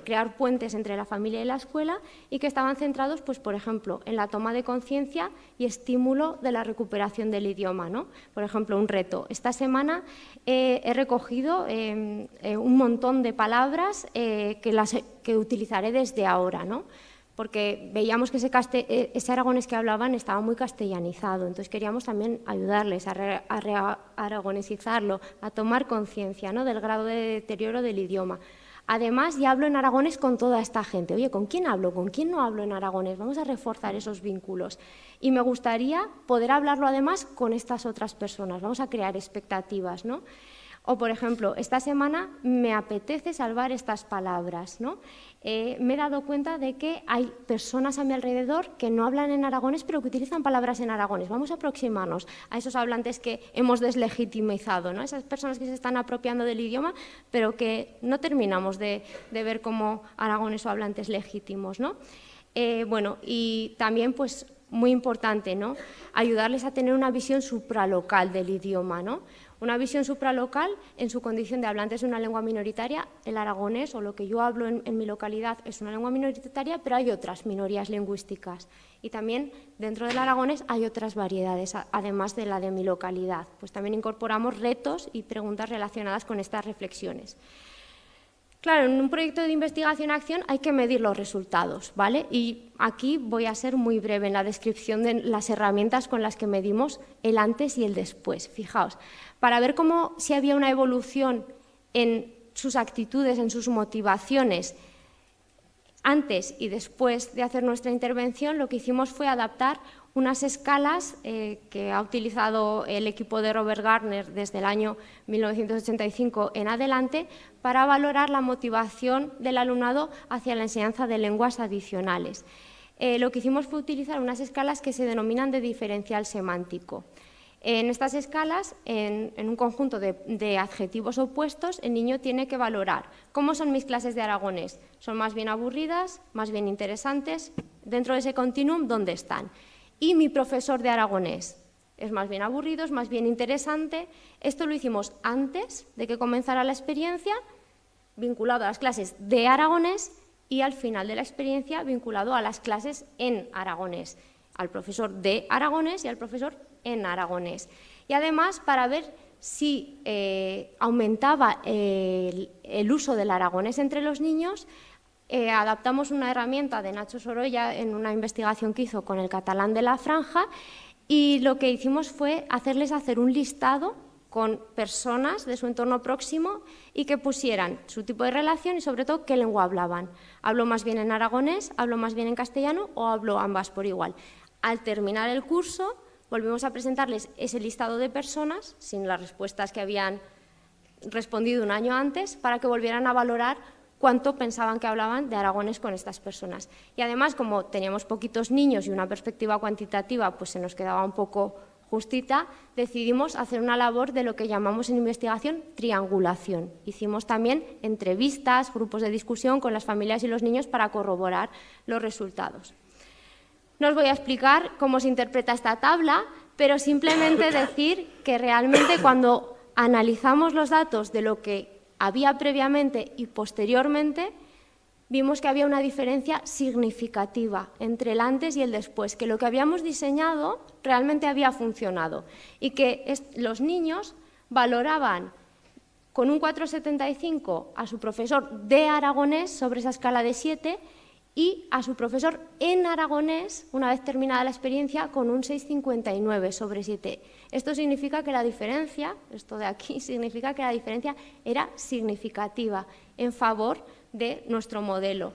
Crear puentes entre la familia y la escuela, y que estaban centrados, pues, por ejemplo, en la toma de conciencia y estímulo de la recuperación del idioma, ¿no? Por ejemplo, un reto. Esta semana he recogido un montón de palabras que utilizaré desde ahora, ¿no? Porque veíamos que ese aragonés que hablaban estaba muy castellanizado, entonces queríamos también ayudarles a aragonesizarlo, a tomar conciencia, ¿no?, del grado de deterioro del idioma. Además, ya hablo en aragonés con toda esta gente. Oye, ¿con quién hablo? ¿Con quién no hablo en aragonés? Vamos a reforzar esos vínculos. Y me gustaría poder hablarlo además con estas otras personas. Vamos a crear expectativas, ¿no? O, por ejemplo, esta semana me apetece salvar estas palabras, ¿no? Me he dado cuenta de que hay personas a mi alrededor que no hablan en aragonés, pero que utilizan palabras en aragonés. Vamos a aproximarnos a esos hablantes que hemos deslegitimizado, ¿no? Esas personas que se están apropiando del idioma, pero que no terminamos de ver como aragones o hablantes legítimos, ¿no? Bueno, y también, pues, muy importante, ¿no?, ayudarles a tener una visión supralocal del idioma, ¿no? Una visión supralocal en su condición de hablantes de una lengua minoritaria. El aragonés, o lo que yo hablo en mi localidad, es una lengua minoritaria, pero hay otras minorías lingüísticas. Y también dentro del aragonés hay otras variedades, además de la de mi localidad. Pues también incorporamos retos y preguntas relacionadas con estas reflexiones. Claro, en un proyecto de investigación-acción hay que medir los resultados, ¿vale? Y aquí voy a ser muy breve en la descripción de las herramientas con las que medimos el antes y el después. Fijaos, para ver si había una evolución en sus actitudes, en sus motivaciones, antes y después de hacer nuestra intervención, lo que hicimos fue adaptar unas escalas que ha utilizado el equipo de Robert Gardner desde el año 1985 en adelante para valorar la motivación del alumnado hacia la enseñanza de lenguas adicionales. Lo que hicimos fue utilizar unas escalas que se denominan de diferencial semántico. En estas escalas, en un conjunto de adjetivos opuestos, el niño tiene que valorar cómo son mis clases de aragonés. ¿Son más bien aburridas, más bien interesantes? Dentro de ese continuum, ¿dónde están? Y mi profesor de aragonés, ¿es más bien aburrido, es más bien interesante? Esto lo hicimos antes de que comenzara la experiencia, vinculado a las clases de aragonés, y al final de la experiencia vinculado a las clases en aragonés, al profesor de aragonés y al profesor en aragonés. Y además, para ver si aumentaba el uso del aragonés entre los niños, adaptamos una herramienta de Nacho Sorolla en una investigación que hizo con el catalán de la franja, y lo que hicimos fue hacerles hacer un listado con personas de su entorno próximo y que pusieran su tipo de relación y, sobre todo, qué lengua hablaban. ¿Hablo más bien en aragonés, hablo más bien en castellano o hablo ambas por igual? Al terminar el curso, volvimos a presentarles ese listado de personas, sin las respuestas que habían respondido un año antes, para que volvieran a valorar cuánto pensaban que hablaban de aragonés con estas personas. Y además, como teníamos poquitos niños y una perspectiva cuantitativa pues se nos quedaba un poco justita, decidimos hacer una labor de lo que llamamos en investigación triangulación. Hicimos también entrevistas, grupos de discusión con las familias y los niños para corroborar los resultados. No os voy a explicar cómo se interpreta esta tabla, pero simplemente decir que realmente cuando analizamos los datos de lo que había previamente y posteriormente, vimos que había una diferencia significativa entre el antes y el después, que lo que habíamos diseñado realmente había funcionado y que los niños valoraban con un 4,75 a su profesor de aragonés sobre esa escala de 7 y a su profesor en aragonés, una vez terminada la experiencia, con un 6,59 sobre 7. Esto significa que la diferencia, esto de aquí, significa que la diferencia era significativa en favor de nuestro modelo.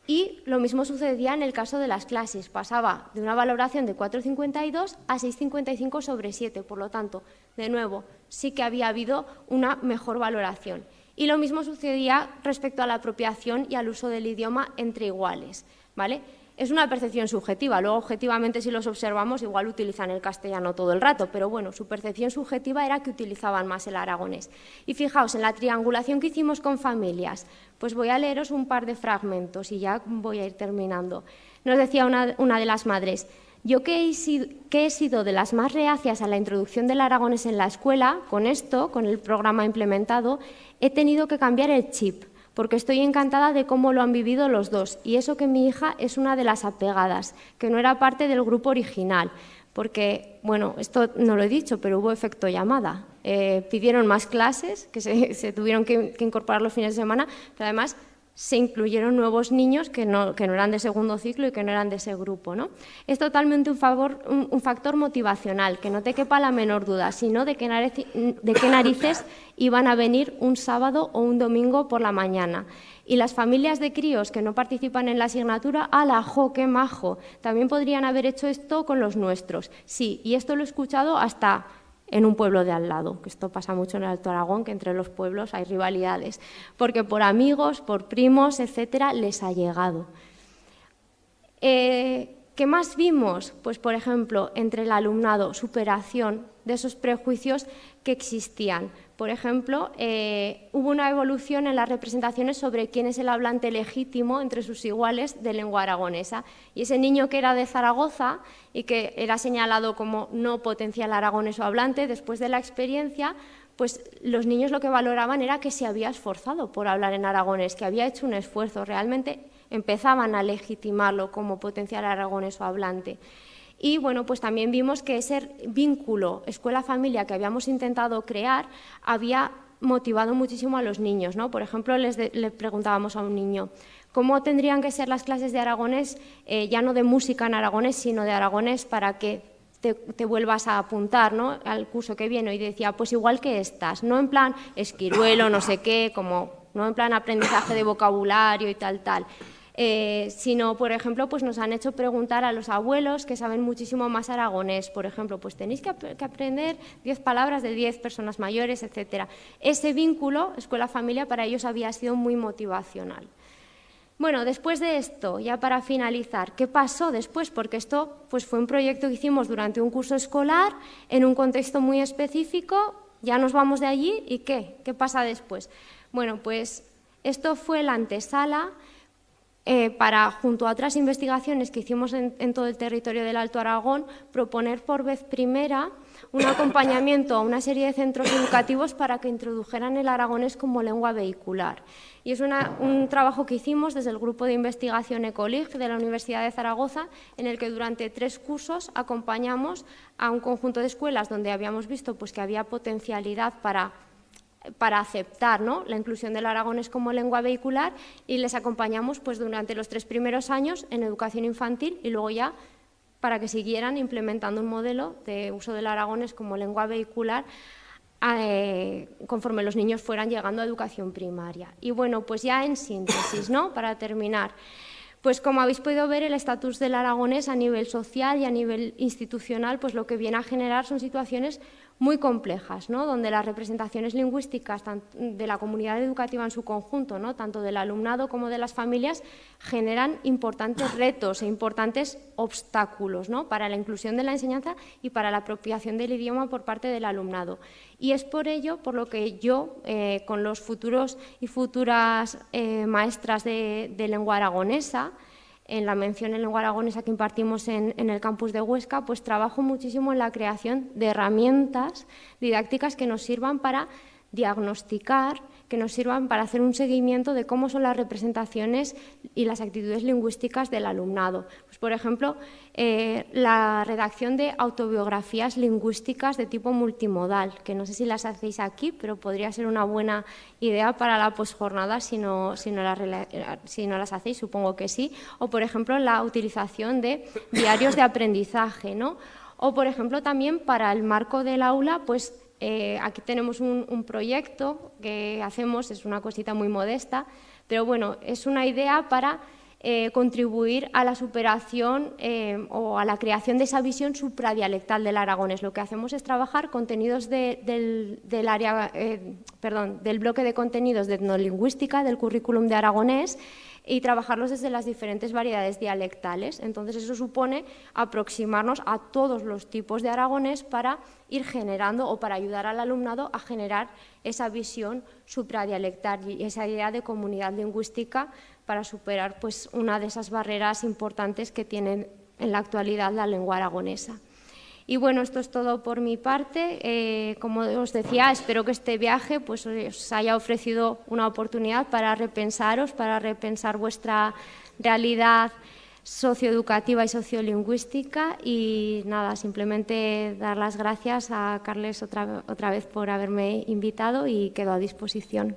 Y lo mismo sucedía en el caso de las clases, pasaba de una valoración de 4,52 a 6,55 sobre 7, por lo tanto, de nuevo, sí que había habido una mejor valoración. Y lo mismo sucedía respecto a la apropiación y al uso del idioma entre iguales, ¿vale? Es una percepción subjetiva, luego objetivamente si los observamos igual utilizan el castellano todo el rato, pero bueno, su percepción subjetiva era que utilizaban más el aragonés. Y fijaos, en la triangulación que hicimos con familias, pues voy a leeros un par de fragmentos y ya voy a ir terminando. Nos decía una de las madres: yo que he sido de las más reacias a la introducción del aragonés en la escuela, con esto, con el programa implementado, he tenido que cambiar el chip, porque estoy encantada de cómo lo han vivido los dos, y eso que mi hija es una de las apegadas, que no era parte del grupo original, porque, bueno, esto no lo he dicho, pero hubo efecto llamada. Pidieron más clases, que se tuvieron que incorporar los fines de semana, pero además se incluyeron nuevos niños que no eran de segundo ciclo y que no eran de ese grupo, ¿no? Es totalmente un factor motivacional, que no te quepa la menor duda, sino de qué narices iban a venir un sábado o un domingo por la mañana. Y las familias de críos que no participan en la asignatura, ¡ala, jo, qué majo! También podrían haber hecho esto con los nuestros. Sí, y esto lo he escuchado hasta en un pueblo de al lado, que esto pasa mucho en el Alto Aragón, que entre los pueblos hay rivalidades, porque por amigos, por primos, etcétera, les ha llegado. ¿Qué más vimos? Pues, por ejemplo, entre el alumnado, superación de esos prejuicios que existían. Por ejemplo, hubo una evolución en las representaciones sobre quién es el hablante legítimo entre sus iguales de lengua aragonesa. Y ese niño que era de Zaragoza y que era señalado como no potencial aragoneso hablante, después de la experiencia, pues los niños lo que valoraban era que se había esforzado por hablar en aragonés, que había hecho un esfuerzo, realmente empezaban a legitimarlo como potencial aragoneso hablante. Y bueno, pues también vimos que ese vínculo escuela-familia que habíamos intentado crear había motivado muchísimo a los niños, ¿no? Por ejemplo, le preguntábamos a un niño cómo tendrían que ser las clases de aragonés, ya no de música en aragonés, sino de aragonés para que te vuelvas a apuntar, ¿no?, al curso que viene. Y decía, pues igual que estas, no en plan esquiruelo, no sé qué, como no en plan aprendizaje de vocabulario y tal, sino, por ejemplo, pues nos han hecho preguntar a los abuelos que saben muchísimo más aragonés. Por ejemplo, pues tenéis que aprender 10 palabras de 10 personas mayores, etcétera. Ese vínculo escuela-familia para ellos había sido muy motivacional. Bueno, después de esto, ya para finalizar, ¿qué pasó después? Porque esto pues, fue un proyecto que hicimos durante un curso escolar, en un contexto muy específico, ya nos vamos de allí, ¿y qué? ¿Qué pasa después? Bueno, pues esto fue la antesala para, junto a otras investigaciones que hicimos en todo el territorio del Alto Aragón, proponer por vez primera un acompañamiento a una serie de centros educativos para que introdujeran el aragonés como lengua vehicular. Y es un trabajo que hicimos desde el grupo de investigación ECOLIG de la Universidad de Zaragoza, en el que durante 3 cursos acompañamos a un conjunto de escuelas donde habíamos visto pues, que había potencialidad para aceptar, ¿no?, la inclusión del aragonés como lengua vehicular, y les acompañamos pues, durante los 3 primeros años en educación infantil y luego ya para que siguieran implementando un modelo de uso del aragonés como lengua vehicular conforme los niños fueran llegando a educación primaria. Y bueno, pues ya en síntesis, ¿no?, para terminar, Pues como habéis podido ver, el estatus del aragonés a nivel social y a nivel institucional, pues lo que viene a generar son situaciones muy complejas, ¿no? Donde las representaciones lingüísticas de la comunidad educativa en su conjunto, ¿no? Tanto del alumnado como de las familias, generan importantes retos e importantes obstáculos, ¿no? Para la inclusión de la enseñanza y para la apropiación del idioma por parte del alumnado. Y es por ello por lo que yo, con los futuros y futuras maestras de lengua aragonesa, en la mención en lengua aragonesa que impartimos en el campus de Huesca, pues trabajo muchísimo en la creación de herramientas didácticas que nos sirvan para diagnosticar, que nos sirvan para hacer un seguimiento de cómo son las representaciones y las actitudes lingüísticas del alumnado. Pues, por ejemplo, la redacción de autobiografías lingüísticas de tipo multimodal, que no sé si las hacéis aquí, pero podría ser una buena idea para la posjornada si no las hacéis, supongo que sí. O, por ejemplo, la utilización de diarios de aprendizaje, ¿no? O, por ejemplo, también para el marco del aula, pues aquí tenemos un proyecto que hacemos, es una cosita muy modesta, pero bueno, es una idea para contribuir a la superación o a la creación de esa visión supradialectal del aragonés. Lo que hacemos es trabajar contenidos del bloque de contenidos de etnolingüística del currículum de aragonés y trabajarlos desde las diferentes variedades dialectales. Entonces, eso supone aproximarnos a todos los tipos de aragonés para ir generando o para ayudar al alumnado a generar esa visión supradialectal y esa idea de comunidad lingüística para superar pues, una de esas barreras importantes que tiene en la actualidad la lengua aragonesa. Y bueno, esto es todo por mi parte. Como os decía, espero que este viaje pues, os haya ofrecido una oportunidad para repensaros, para repensar vuestra realidad socioeducativa y sociolingüística. Y nada, simplemente dar las gracias a Carles otra vez por haberme invitado y quedo a disposición.